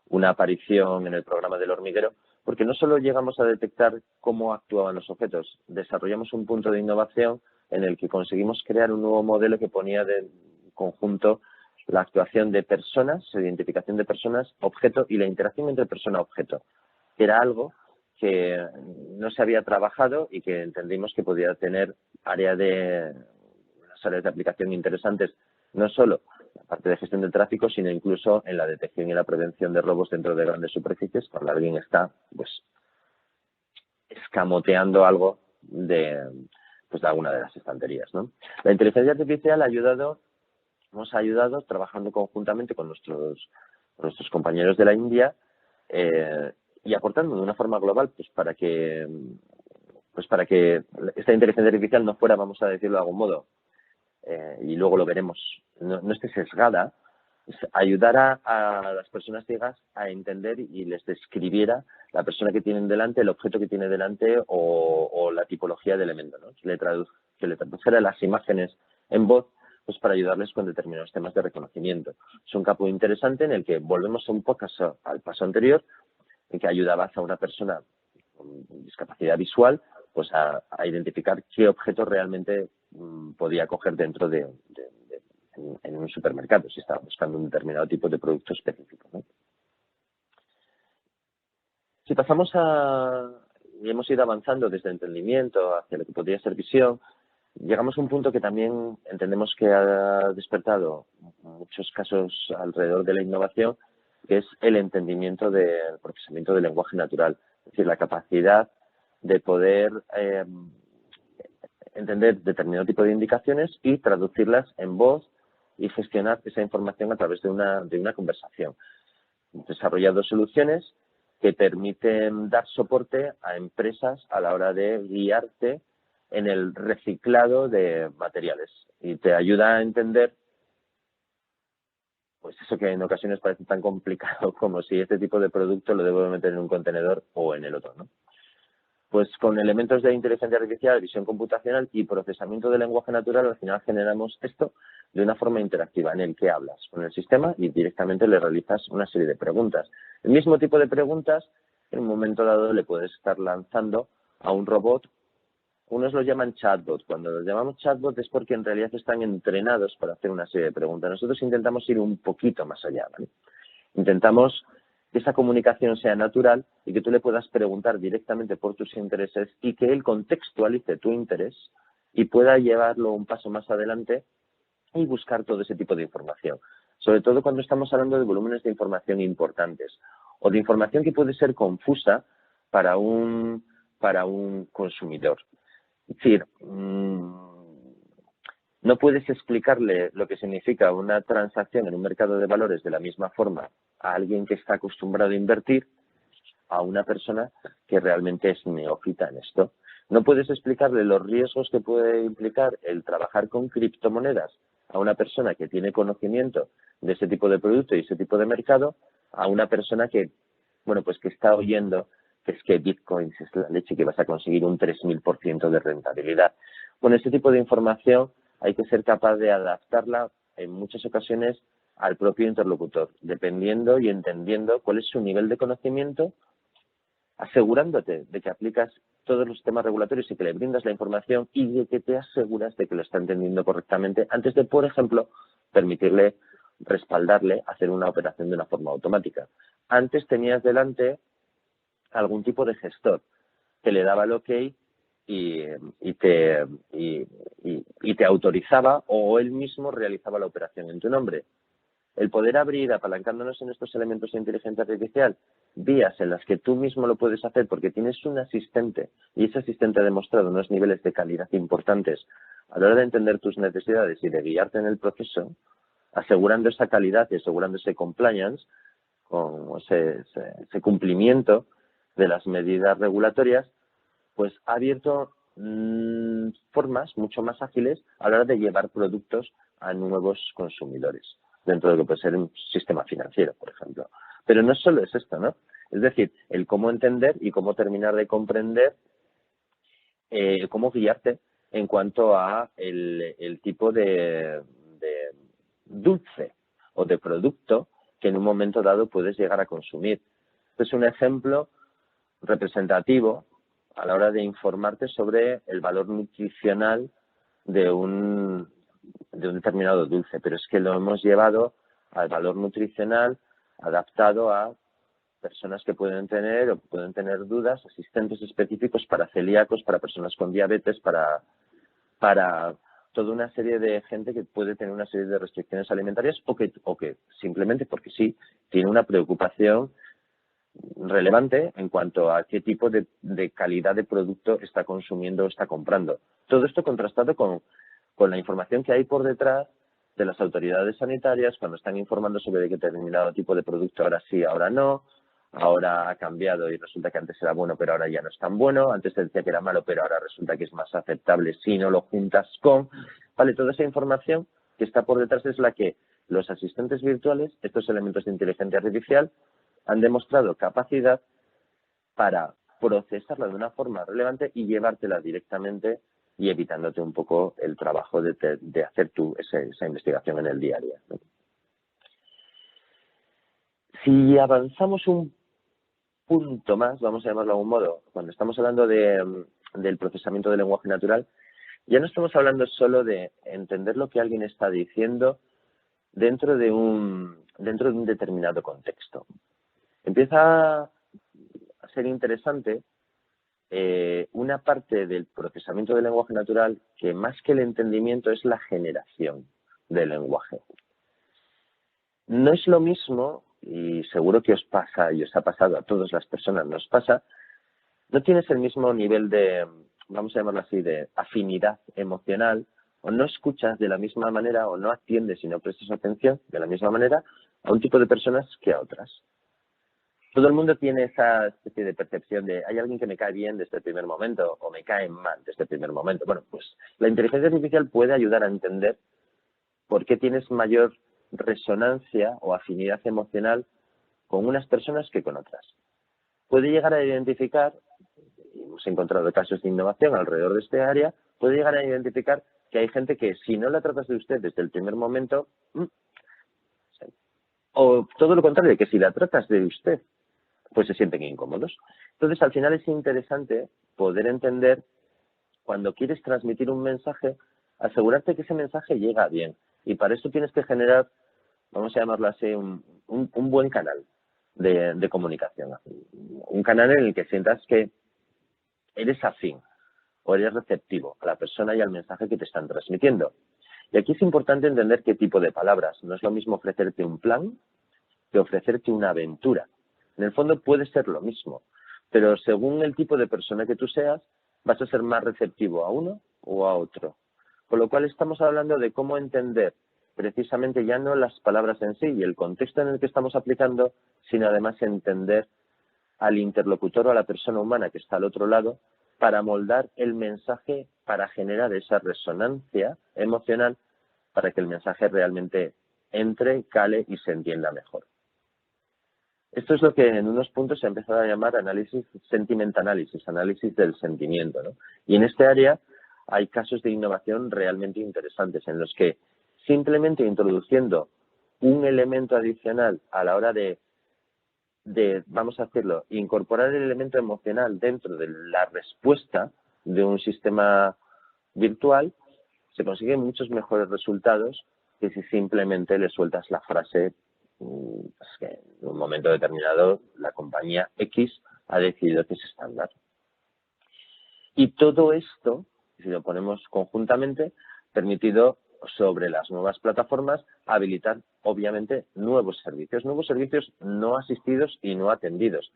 una aparición en el programa del hormiguero, porque no solo llegamos a detectar cómo actuaban los objetos, desarrollamos un punto de innovación en el que conseguimos crear un nuevo modelo que ponía de conjunto la actuación de personas, la identificación de personas, objeto y la interacción entre persona-objeto. Era algo que no se había trabajado y que entendimos que podía tener unas áreas de aplicación interesantes, no solo en la parte de gestión del tráfico, sino incluso en la detección y la prevención de robos dentro de grandes superficies, cuando alguien está pues escamoteando algo de alguna de las estanterías, ¿no? La inteligencia artificial nos ha ayudado trabajando conjuntamente con nuestros compañeros de la India, y aportando de una forma global pues para que esta inteligencia artificial no fuera, vamos a decirlo de algún modo, y luego lo veremos, no esté sesgada, es ayudar a las personas ciegas a entender y les describiera la persona que tienen delante, el objeto que tiene delante o la tipología de elemento, ¿no? Que le tradujera las imágenes en voz pues para ayudarles con determinados temas de reconocimiento. Es un campo interesante en el que volvemos un poco al paso anterior, en que ayudabas a una persona con discapacidad visual pues a identificar qué objeto realmente podía coger dentro en un supermercado, si estaba buscando un determinado tipo de producto específico, ¿no? Si pasamos y hemos ido avanzando desde entendimiento hacia lo que podría ser visión, Llegamos a un punto que también entendemos que ha despertado muchos casos alrededor de la innovación, que es el entendimiento del procesamiento del lenguaje natural, es decir, la capacidad de poder entender determinado tipo de indicaciones y traducirlas en voz y gestionar esa información a través de una conversación. Desarrollado soluciones que permiten dar soporte a empresas a la hora de guiarte en el reciclado de materiales y te ayuda a entender pues eso que en ocasiones parece tan complicado como si este tipo de producto lo debo meter en un contenedor o en el otro, ¿no? Pues con elementos de inteligencia artificial, visión computacional y procesamiento de lenguaje natural, al final generamos esto de una forma interactiva en el que hablas con el sistema y directamente le realizas una serie de preguntas. El mismo tipo de preguntas, en un momento dado le puedes estar lanzando a un robot. Unos lo llaman chatbot. Cuando los llamamos chatbot es porque en realidad están entrenados para hacer una serie de preguntas. Nosotros intentamos ir un poquito más allá, ¿vale? Intentamos que esa comunicación sea natural y que tú le puedas preguntar directamente por tus intereses y que él contextualice tu interés y pueda llevarlo un paso más adelante y buscar todo ese tipo de información. Sobre todo cuando estamos hablando de volúmenes de información importantes o de información que puede ser confusa para un consumidor. Es decir, no puedes explicarle lo que significa una transacción en un mercado de valores de la misma forma a alguien que está acostumbrado a invertir a una persona que realmente es neófita en esto. No puedes explicarle los riesgos que puede implicar el trabajar con criptomonedas a una persona que tiene conocimiento de ese tipo de producto y ese tipo de mercado a una persona que, bueno, pues que está oyendo que es que Bitcoin es la leche, que vas a conseguir un 3000% de rentabilidad. Bueno, ese tipo de información hay que ser capaz de adaptarla en muchas ocasiones al propio interlocutor, dependiendo y entendiendo cuál es su nivel de conocimiento, asegurándote de que aplicas todos los temas regulatorios y que le brindas la información y de que te aseguras de que lo está entendiendo correctamente antes de, por ejemplo, permitirle, respaldarle, hacer una operación de una forma automática. Antes tenías delante algún tipo de gestor que le daba el ok y te autorizaba o él mismo realizaba la operación en tu nombre. El poder abrir, apalancándonos en estos elementos de inteligencia artificial, vías en las que tú mismo lo puedes hacer porque tienes un asistente y ese asistente ha demostrado unos niveles de calidad importantes a la hora de entender tus necesidades y de guiarte en el proceso, asegurando esa calidad y asegurando ese compliance, con ese cumplimiento de las medidas regulatorias, pues ha abierto formas mucho más ágiles a la hora de llevar productos a nuevos consumidores, dentro de lo que puede ser un sistema financiero, por ejemplo. Pero no solo es esto, ¿no? Es decir, el cómo entender y cómo terminar de comprender, cómo guiarte en cuanto a el tipo de dulce o de producto que en un momento dado puedes llegar a consumir. Este es un ejemplo representativo a la hora de informarte sobre el valor nutricional de un determinado dulce, pero es que lo hemos llevado al valor nutricional adaptado a personas que pueden tener o pueden tener dudas, asistentes específicos para celíacos, para personas con diabetes, para toda una serie de gente que puede tener una serie de restricciones alimentarias o que simplemente porque sí tiene una preocupación relevante en cuanto a qué tipo de calidad de producto está consumiendo o está comprando. Todo esto contrastado con la información que hay por detrás de las autoridades sanitarias cuando están informando sobre determinado tipo de producto, ahora sí, ahora no, ahora ha cambiado y resulta que antes era bueno pero ahora ya no es tan bueno, antes te decía que era malo pero ahora resulta que es más aceptable si no lo juntas con... Vale, toda esa información que está por detrás es la que los asistentes virtuales, estos elementos de inteligencia artificial, han demostrado capacidad para procesarla de una forma relevante y llevártela directamente y evitándote un poco el trabajo de hacer tú esa investigación en el día a día, ¿no? Si avanzamos un punto más, vamos a llamarlo de algún modo, cuando estamos hablando del procesamiento del lenguaje natural, ya no estamos hablando solo de entender lo que alguien está diciendo dentro de un determinado contexto. Empieza a ser interesante una parte del procesamiento del lenguaje natural que más que el entendimiento es la generación del lenguaje. No es lo mismo, y seguro que os pasa y os ha pasado a todas las personas, nos pasa, no tienes el mismo nivel de, vamos a llamarlo así, de afinidad emocional, o no escuchas de la misma manera, o no atiendes y no prestas atención de la misma manera a un tipo de personas que a otras. Todo el mundo tiene esa especie de percepción de hay alguien que me cae bien desde el primer momento o me cae mal desde el primer momento. Bueno, pues la inteligencia artificial puede ayudar a entender por qué tienes mayor resonancia o afinidad emocional con unas personas que con otras. Puede llegar a identificar, y hemos encontrado casos de innovación alrededor de esta área, puede llegar a identificar que hay gente que si no la tratas de usted desde el primer momento, o todo lo contrario, que si la tratas de usted, pues se sienten incómodos. Entonces, al final es interesante poder entender cuando quieres transmitir un mensaje, asegurarte que ese mensaje llega bien. Y para eso tienes que generar, vamos a llamarlo así, un buen canal de comunicación. Un canal en el que sientas que eres afín o eres receptivo a la persona y al mensaje que te están transmitiendo. Y aquí es importante entender qué tipo de palabras. No es lo mismo ofrecerte un plan que ofrecerte una aventura. En el fondo puede ser lo mismo, pero según el tipo de persona que tú seas, vas a ser más receptivo a uno o a otro. Con lo cual estamos hablando de cómo entender precisamente ya no las palabras en sí y el contexto en el que estamos aplicando, sino además entender al interlocutor o a la persona humana que está al otro lado para moldar el mensaje, para generar esa resonancia emocional para que el mensaje realmente entre, cale y se entienda mejor. Esto es lo que en unos puntos se ha empezado a llamar análisis, sentiment analysis, análisis del sentimiento, ¿no? Y en este área hay casos de innovación realmente interesantes en los que simplemente introduciendo un elemento adicional a la hora de vamos a hacerlo, incorporar el elemento emocional dentro de la respuesta de un sistema virtual, se consiguen muchos mejores resultados que si simplemente le sueltas la frase es que en un momento determinado la compañía X ha decidido que es estándar. Y todo esto, si lo ponemos conjuntamente, permitido sobre las nuevas plataformas habilitar, obviamente, nuevos servicios no asistidos y no atendidos.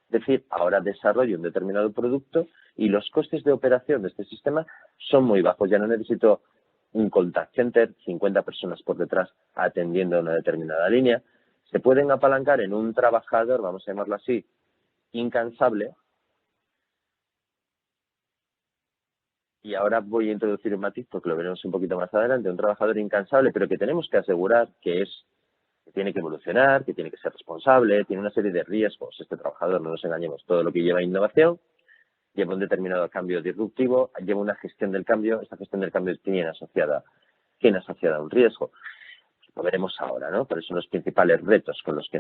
Es decir, ahora desarrollo un determinado producto y los costes de operación de este sistema son muy bajos. Ya no necesito un contact center, 50 personas por detrás atendiendo una determinada línea. Se pueden apalancar en un trabajador, vamos a llamarlo así, incansable. Y ahora voy a introducir un matiz, porque lo veremos un poquito más adelante, un trabajador incansable, pero que tenemos que asegurar que tiene que evolucionar, que tiene que ser responsable, tiene una serie de riesgos. Este trabajador, no nos engañemos, todo lo que lleva innovación, lleva un determinado cambio disruptivo, lleva una gestión del cambio, esta gestión del cambio tiene asociada un riesgo. Lo veremos ahora, ¿no? Pero son los principales retos con los que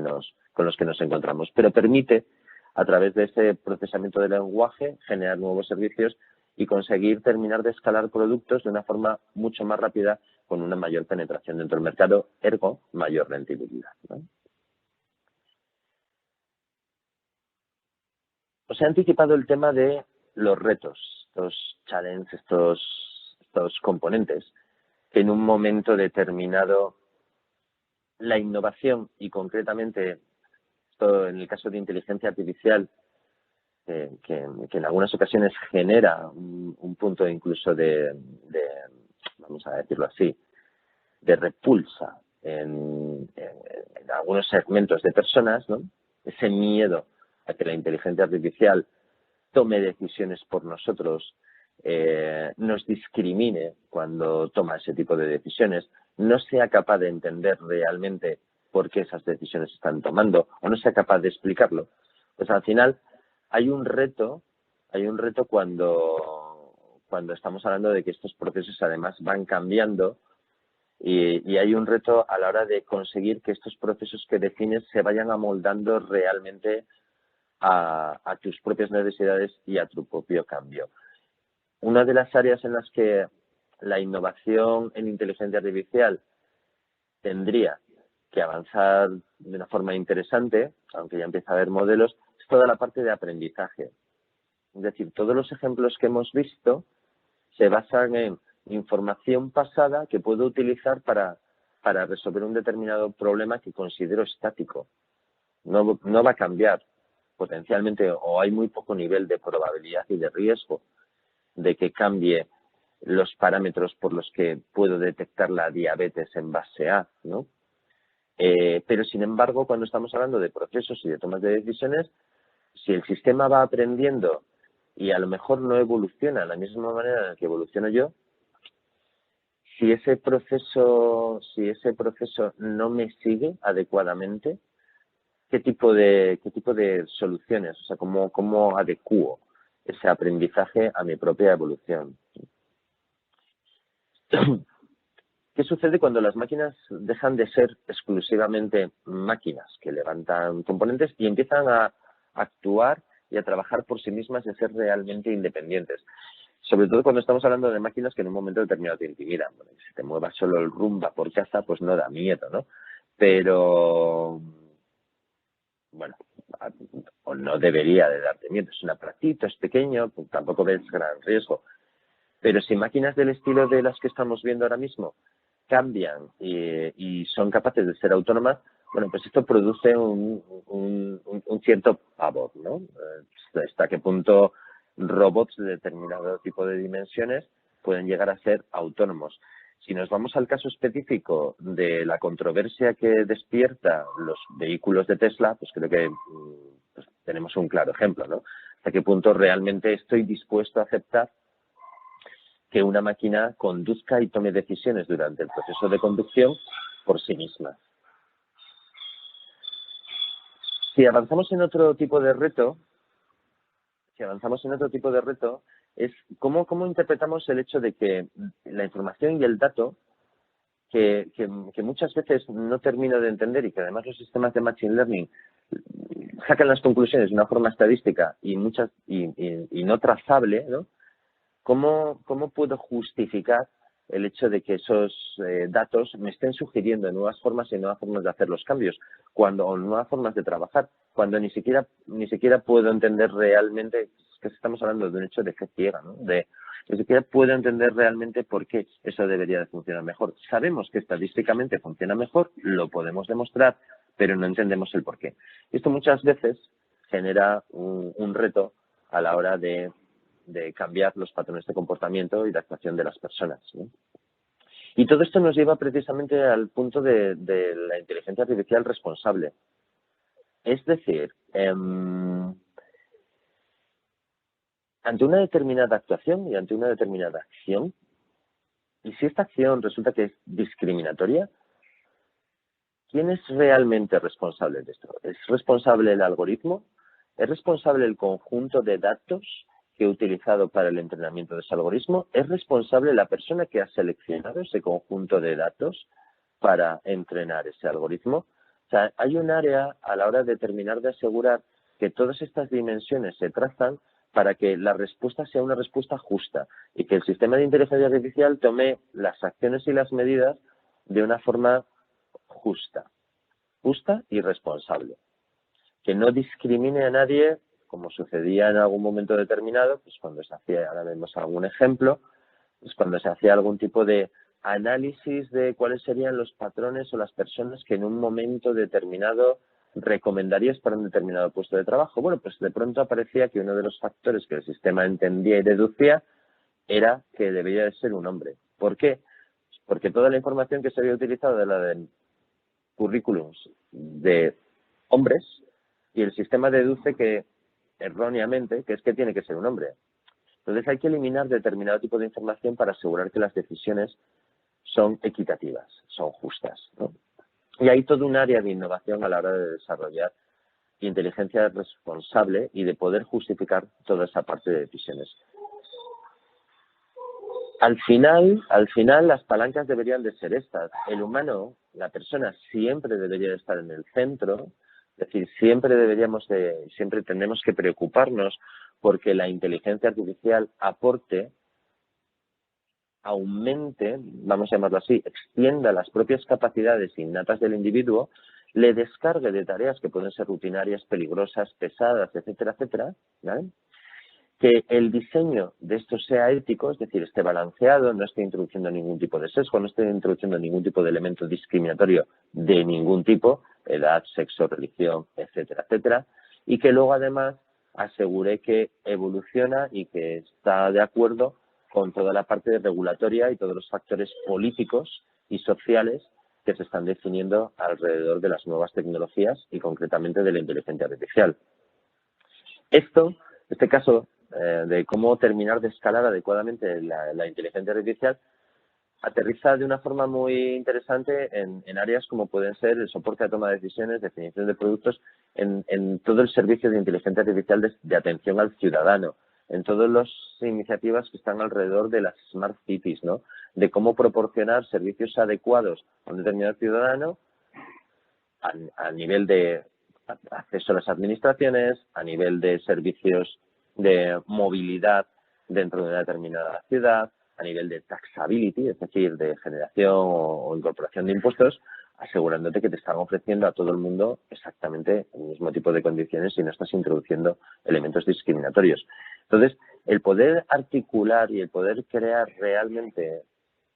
nos encontramos. Pero permite, a través de ese procesamiento del lenguaje, generar nuevos servicios y conseguir terminar de escalar productos de una forma mucho más rápida con una mayor penetración dentro del mercado, ergo, mayor rentabilidad, ¿no? Os he anticipado el tema de los retos, estos challenges, estos componentes que en un momento determinado la innovación y concretamente esto en el caso de inteligencia artificial que en algunas ocasiones genera un punto incluso vamos a decirlo así, de repulsa en algunos segmentos de personas, ¿no? Ese miedo a que la inteligencia artificial tome decisiones por nosotros, nos discrimine cuando toma ese tipo de decisiones, no sea capaz de entender realmente por qué esas decisiones se están tomando o no sea capaz de explicarlo, pues al final hay un reto cuando estamos hablando de que estos procesos además van cambiando y hay un reto a la hora de conseguir que estos procesos que defines se vayan amoldando realmente a tus propias necesidades y a tu propio cambio. Una de las áreas en las que la innovación en inteligencia artificial tendría que avanzar de una forma interesante, aunque ya empieza a haber modelos, es toda la parte de aprendizaje. Es decir, todos los ejemplos que hemos visto se basan en información pasada que puedo utilizar para resolver un determinado problema que considero estático. No va a cambiar potencialmente, o hay muy poco nivel de probabilidad y de riesgo de que cambie los parámetros por los que puedo detectar la diabetes en base a, ¿no? Pero, sin embargo, cuando estamos hablando de procesos y de tomas de decisiones, si el sistema va aprendiendo y a lo mejor no evoluciona de la misma manera en la que evoluciono yo, si ese proceso no me sigue adecuadamente, ¿qué tipo de soluciones? O sea, ¿cómo adecuo ese aprendizaje a mi propia evolución? ¿Qué sucede cuando las máquinas dejan de ser exclusivamente máquinas que levantan componentes y empiezan a actuar y a trabajar por sí mismas y a ser realmente independientes? Sobre todo cuando estamos hablando de máquinas que en un momento determinado te intimidan. Bueno, si te muevas solo el Rumba por casa, pues no da miedo, ¿no? Pero, bueno, o no debería de darte miedo. Es un aparatito, es pequeño, pues tampoco ves gran riesgo. Pero si máquinas del estilo de las que estamos viendo ahora mismo cambian y son capaces de ser autónomas, bueno, pues esto produce un cierto pavor, ¿no? Hasta qué punto robots de determinado tipo de dimensiones pueden llegar a ser autónomos. Si nos vamos al caso específico de la controversia que despierta los vehículos de Tesla, pues creo que pues tenemos un claro ejemplo, ¿no? Hasta qué punto realmente estoy dispuesto a aceptar que una máquina conduzca y tome decisiones durante el proceso de conducción por sí misma. Si avanzamos en otro tipo de reto, es cómo interpretamos el hecho de que la información y el dato, que muchas veces no termino de entender y que además los sistemas de Machine Learning sacan las conclusiones de una forma estadística y no trazable, ¿no? ¿Cómo puedo justificar el hecho de que esos datos me estén sugiriendo nuevas formas y nuevas formas de hacer los cambios, o nuevas formas de trabajar, cuando ni siquiera puedo entender realmente, que estamos hablando de un hecho de fe ciega, ¿no? Ni siquiera puedo entender realmente por qué eso debería de funcionar mejor. Sabemos que estadísticamente funciona mejor, lo podemos demostrar, pero no entendemos el por qué. Esto muchas veces genera un reto a la hora de cambiar los patrones de comportamiento y de actuación de las personas, ¿no? Y todo esto nos lleva precisamente al punto de la inteligencia artificial responsable. Es decir, ante una determinada actuación y ante una determinada acción, y si esta acción resulta que es discriminatoria, ¿quién es realmente responsable de esto? ¿Es responsable el algoritmo? ¿Es responsable el conjunto de datos que he utilizado para el entrenamiento de ese algoritmo? ¿Es responsable la persona que ha seleccionado ese conjunto de datos para entrenar ese algoritmo? O sea, hay un área a la hora de terminar de asegurar que todas estas dimensiones se trazan para que la respuesta sea una respuesta justa y que el sistema de inteligencia artificial tome las acciones y las medidas de una forma justa y responsable. Que no discrimine a nadie, como sucedía en algún momento determinado, pues cuando se hacía, ahora vemos algún ejemplo, pues cuando se hacía algún tipo de análisis de cuáles serían los patrones o las personas que en un momento determinado recomendarías para un determinado puesto de trabajo. Bueno, pues de pronto aparecía que uno de los factores que el sistema entendía y deducía era que debería de ser un hombre. ¿Por qué? Porque toda la información que se había utilizado de la de currículums de hombres, y el sistema deduce que, erróneamente, que es que tiene que ser un hombre. Entonces hay que eliminar determinado tipo de información para asegurar que las decisiones son equitativas, son justas, ¿no? Y hay todo un área de innovación a la hora de desarrollar inteligencia responsable y de poder justificar toda esa parte de decisiones. Al final, las palancas deberían de ser estas. El humano, la persona, siempre debería de estar en el centro. Es decir, siempre tenemos que preocuparnos porque la inteligencia artificial aporte, aumente, vamos a llamarlo así, extienda las propias capacidades innatas del individuo, le descargue de tareas que pueden ser rutinarias, peligrosas, pesadas, etcétera, etcétera, ¿vale? que el diseño de esto sea ético, es decir, esté balanceado, no esté introduciendo ningún tipo de sesgo, no esté introduciendo ningún tipo de elemento discriminatorio de ningún tipo, edad, sexo, religión, etcétera, etcétera, y que luego además asegure que evoluciona y que está de acuerdo con toda la parte regulatoria y todos los factores políticos y sociales que se están definiendo alrededor de las nuevas tecnologías y concretamente de la inteligencia artificial. Este caso de cómo terminar de escalar adecuadamente la inteligencia artificial aterriza de una forma muy interesante en áreas como pueden ser el soporte a toma de decisiones, definición de productos, en todo el servicio de inteligencia artificial de atención al ciudadano, en todas las iniciativas que están alrededor de las smart cities, ¿no? De cómo proporcionar servicios adecuados a un determinado ciudadano a nivel de acceso a las administraciones, a nivel de servicios de movilidad dentro de una determinada ciudad, a nivel de taxability, es decir, de generación o incorporación de impuestos, asegurándote que te están ofreciendo a todo el mundo exactamente el mismo tipo de condiciones y no estás introduciendo elementos discriminatorios. Entonces, el poder articular y el poder crear realmente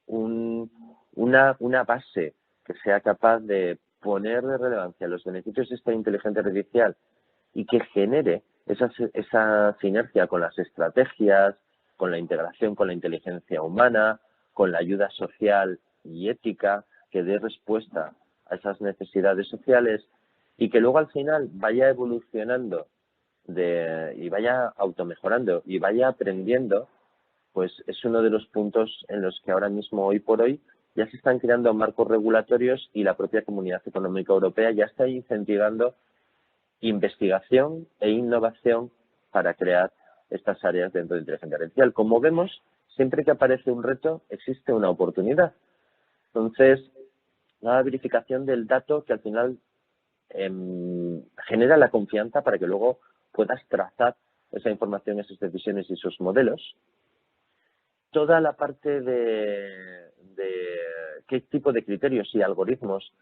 una base que sea capaz de poner de relevancia los beneficios de esta inteligencia artificial y que genere esa sinergia con las estrategias, con la integración con la inteligencia humana, con la ayuda social y ética, que dé respuesta a esas necesidades sociales y que luego al final vaya evolucionando y vaya automejorando y vaya aprendiendo, pues es uno de los puntos en los que ahora mismo, hoy por hoy, ya se están creando marcos regulatorios y la propia Comunidad Económica Europea ya está incentivando investigación e innovación para crear estas áreas dentro de inteligencia artificial. Como vemos, siempre que aparece un reto, existe una oportunidad. Entonces, la verificación del dato que al final genera la confianza para que luego puedas trazar esa información, esas decisiones y esos modelos. Toda la parte de qué tipo de criterios y algoritmos,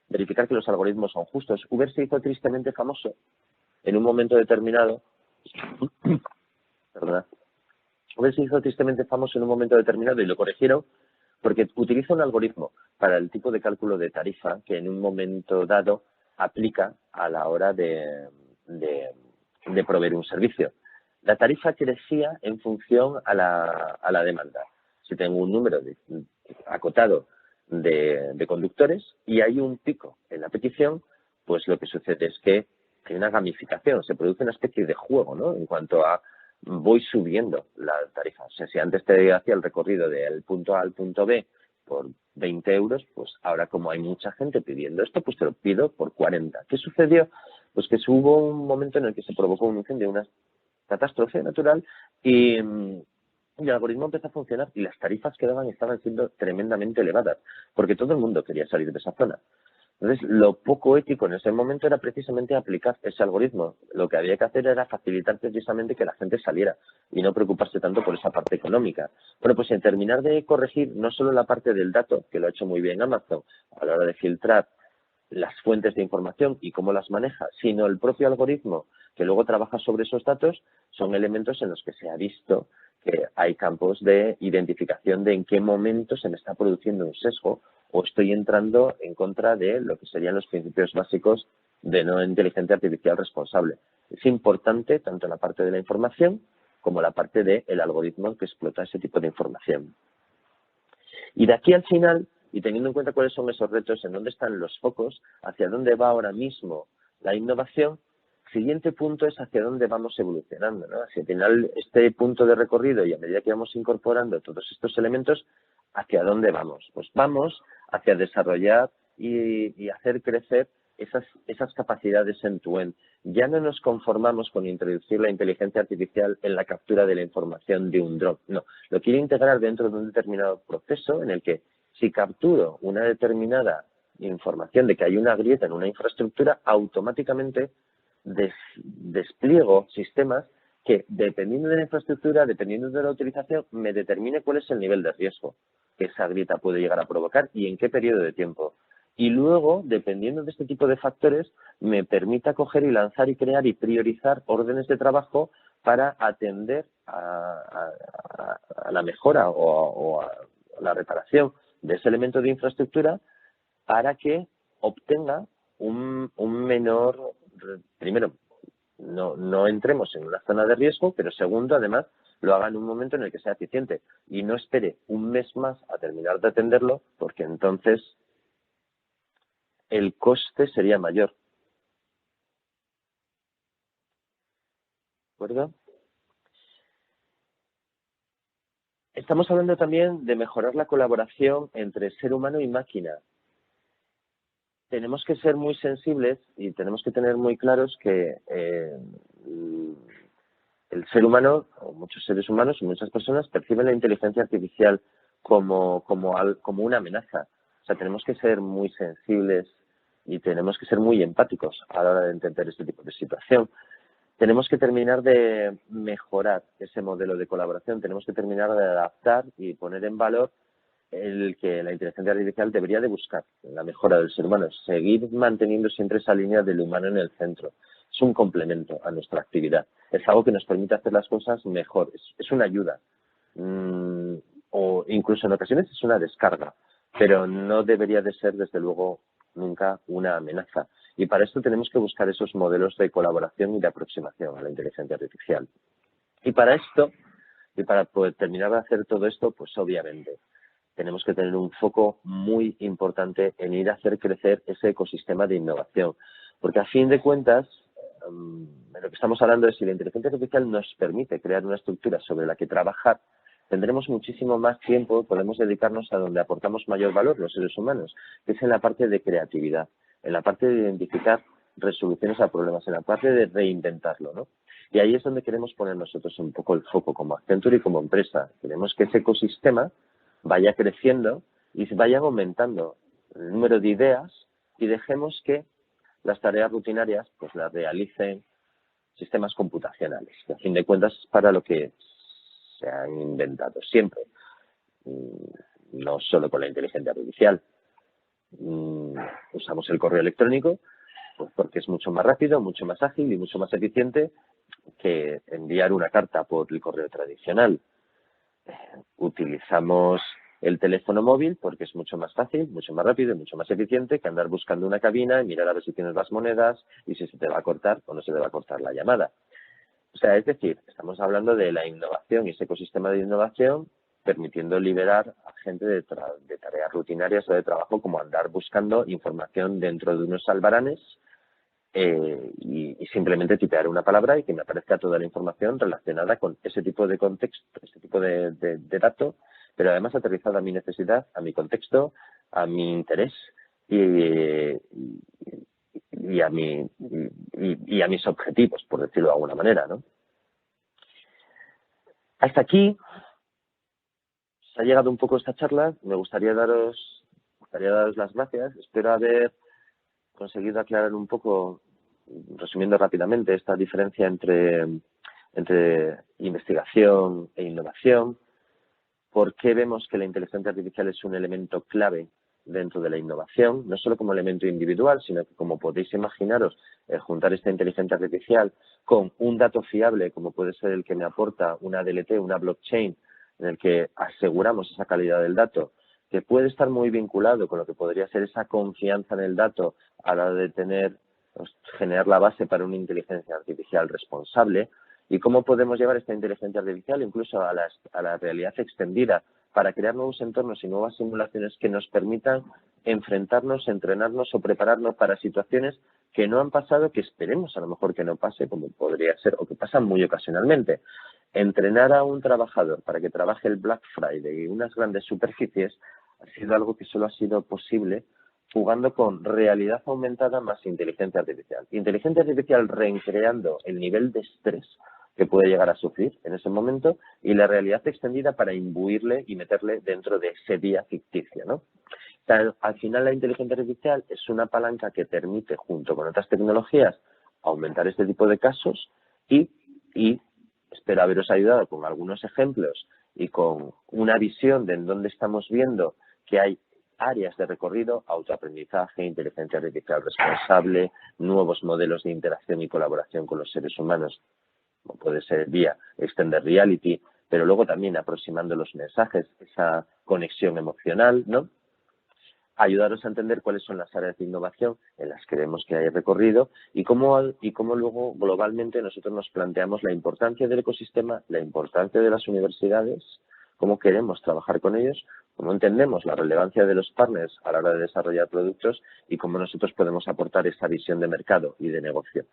verificar que los algoritmos son justos. Uber se hizo tristemente famoso en un momento determinado. Perdona. Uber se hizo tristemente famoso en un momento determinado y lo corrigieron porque utiliza un algoritmo para el tipo de cálculo de tarifa que en un momento dado aplica a la hora de proveer un servicio. La tarifa crecía en función a la demanda. Si tengo un número acotado de conductores y hay un pico en la petición, pues lo que sucede es que hay una gamificación, se produce una especie de juego, ¿no? En cuanto a voy subiendo la tarifa. O sea, si antes te hacía el recorrido del punto A al punto B por 20 euros, pues ahora como hay mucha gente pidiendo esto, pues te lo pido por 40. ¿Qué sucedió? Pues que hubo un momento en el que se provocó un incendio, una catástrofe natural y el algoritmo empezó a funcionar y las tarifas que daban estaban siendo tremendamente elevadas porque todo el mundo quería salir de esa zona. Entonces, lo poco ético en ese momento era precisamente aplicar ese algoritmo. Lo que había que hacer era facilitar precisamente que la gente saliera y no preocuparse tanto por esa parte económica. Bueno, pues en terminar de corregir no solo la parte del dato, que lo ha hecho muy bien Amazon a la hora de filtrar las fuentes de información y cómo las maneja, sino el propio algoritmo que luego trabaja sobre esos datos, son elementos en los que se ha visto que hay campos de identificación de en qué momento se me está produciendo un sesgo o estoy entrando en contra de lo que serían los principios básicos de no inteligencia artificial responsable. Es importante tanto la parte de la información como la parte del algoritmo que explota ese tipo de información. Y de aquí al final, y teniendo en cuenta cuáles son esos retos, en dónde están los focos, hacia dónde va ahora mismo la innovación, el siguiente punto es hacia dónde vamos evolucionando, ¿no? Hacia al final este punto de recorrido y a medida que vamos incorporando todos estos elementos, ¿hacia dónde vamos? Pues vamos hacia desarrollar y hacer crecer esas capacidades end-to-end. Ya no nos conformamos con introducir la inteligencia artificial en la captura de la información de un dron. No, lo quiero integrar dentro de un determinado proceso en el que si capturo una determinada información de que hay una grieta en una infraestructura, automáticamente despliego sistemas que, dependiendo de la infraestructura, dependiendo de la utilización, me determine cuál es el nivel de riesgo que esa grieta puede llegar a provocar y en qué periodo de tiempo. Y luego, dependiendo de este tipo de factores, me permita coger y lanzar y crear y priorizar órdenes de trabajo para atender a la mejora o a la reparación de ese elemento de infraestructura para que obtenga un menor, primero, no entremos en una zona de riesgo, pero segundo, además, lo haga en un momento en el que sea eficiente y no espere un mes más a terminar de atenderlo, porque entonces el coste sería mayor. ¿De acuerdo? Estamos hablando también de mejorar la colaboración entre ser humano y máquina. Tenemos que ser muy sensibles y tenemos que tener muy claros que el ser humano, o muchos seres humanos y muchas personas, perciben la inteligencia artificial como una amenaza. O sea, tenemos que ser muy sensibles y tenemos que ser muy empáticos a la hora de entender este tipo de situación. Tenemos que terminar de mejorar ese modelo de colaboración, tenemos que terminar de adaptar y poner en valor el que la inteligencia artificial debería de buscar, la mejora del ser humano, seguir manteniendo siempre esa línea del humano en el centro. Es un complemento a nuestra actividad, es algo que nos permite hacer las cosas mejor, es una ayuda, o incluso en ocasiones es una descarga, pero no debería de ser, desde luego, nunca una amenaza. Y para esto tenemos que buscar esos modelos de colaboración y de aproximación a la inteligencia artificial. Y para esto, y para poder terminar de hacer todo esto, pues obviamente tenemos que tener un foco muy importante en ir a hacer crecer ese ecosistema de innovación. Porque a fin de cuentas, de lo que estamos hablando es si la inteligencia artificial nos permite crear una estructura sobre la que trabajar, tendremos muchísimo más tiempo, podemos dedicarnos a donde aportamos mayor valor los seres humanos, que es en la parte de creatividad, en la parte de identificar resoluciones a problemas, en la parte de reinventarlo, ¿no? Y ahí es donde queremos poner nosotros un poco el foco como Accenture y como empresa. Queremos que ese ecosistema vaya creciendo y se vayan aumentando el número de ideas y dejemos que las tareas rutinarias pues las realicen sistemas computacionales, que a fin de cuentas es para lo que se han inventado siempre, no solo con la inteligencia artificial. Usamos el correo electrónico pues porque es mucho más rápido, mucho más ágil y mucho más eficiente que enviar una carta por el correo tradicional. Utilizamos el teléfono móvil porque es mucho más fácil, mucho más rápido y mucho más eficiente que andar buscando una cabina y mirar a ver si tienes las monedas y si se te va a cortar o no se te va a cortar la llamada. O sea, es decir, estamos hablando de la innovación y ese ecosistema de innovación permitiendo liberar a gente de tareas rutinarias o de trabajo como andar buscando información dentro de unos albaranes y simplemente tipear una palabra y que me aparezca toda la información relacionada con ese tipo de contexto, ese tipo de dato, pero además aterrizada a mi necesidad, a mi contexto, a mi interés y a mis objetivos, por decirlo de alguna manera, ¿no? Hasta aquí se ha llegado un poco esta charla. Me gustaría daros las gracias. Espero haber conseguido aclarar un poco, resumiendo rápidamente, esta diferencia entre investigación e innovación, por qué vemos que la inteligencia artificial es un elemento clave dentro de la innovación, no solo como elemento individual, sino que, como podéis imaginaros, juntar esta inteligencia artificial con un dato fiable, como puede ser el que me aporta una DLT, una blockchain, en el que aseguramos esa calidad del dato, que puede estar muy vinculado con lo que podría ser esa confianza en el dato a la hora de generar la base para una inteligencia artificial responsable, y cómo podemos llevar esta inteligencia artificial incluso a la realidad extendida para crear nuevos entornos y nuevas simulaciones que nos permitan enfrentarnos, entrenarnos o prepararnos para situaciones que no han pasado, que esperemos a lo mejor que no pase, como podría ser, o que pasan muy ocasionalmente. Entrenar a un trabajador para que trabaje el Black Friday y unas grandes superficies ha sido algo que solo ha sido posible jugando con realidad aumentada más inteligencia artificial. Inteligencia artificial recreando el nivel de estrés que puede llegar a sufrir en ese momento y la realidad extendida para imbuirle y meterle dentro de ese día ficticio, ¿no? O sea, al final la inteligencia artificial es una palanca que permite, junto con otras tecnologías, aumentar este tipo de casos y espero haberos ayudado con algunos ejemplos y con una visión de en dónde estamos viendo que hay áreas de recorrido, autoaprendizaje, inteligencia artificial responsable, nuevos modelos de interacción y colaboración con los seres humanos como puede ser vía extended reality, pero luego también aproximando los mensajes, esa conexión emocional, ¿no? Ayudaros a entender cuáles son las áreas de innovación en las que vemos que hay recorrido y cómo luego globalmente nosotros nos planteamos la importancia del ecosistema, la importancia de las universidades, cómo queremos trabajar con ellos, cómo entendemos la relevancia de los partners a la hora de desarrollar productos y cómo nosotros podemos aportar esa visión de mercado y de negocio.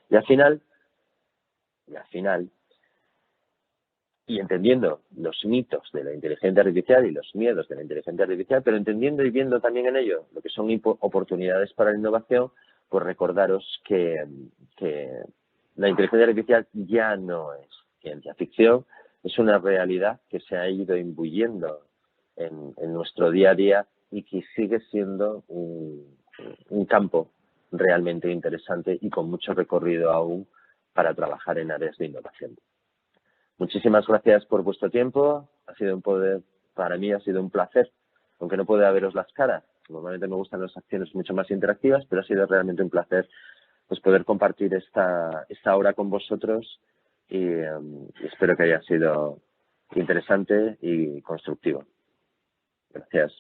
Y al final, y entendiendo los mitos de la inteligencia artificial y los miedos de la inteligencia artificial, pero entendiendo y viendo también en ello lo que son oportunidades para la innovación, pues recordaros que la inteligencia artificial ya no es ciencia ficción, es una realidad que se ha ido imbuyendo en nuestro día a día y que sigue siendo un campo realmente interesante y con mucho recorrido aún para trabajar en áreas de innovación. Muchísimas gracias por vuestro tiempo. Para mí ha sido un placer, aunque no pueda veros las caras. Normalmente me gustan las acciones mucho más interactivas, pero ha sido realmente un placer pues poder compartir esta hora con vosotros y espero que haya sido interesante y constructivo. Gracias.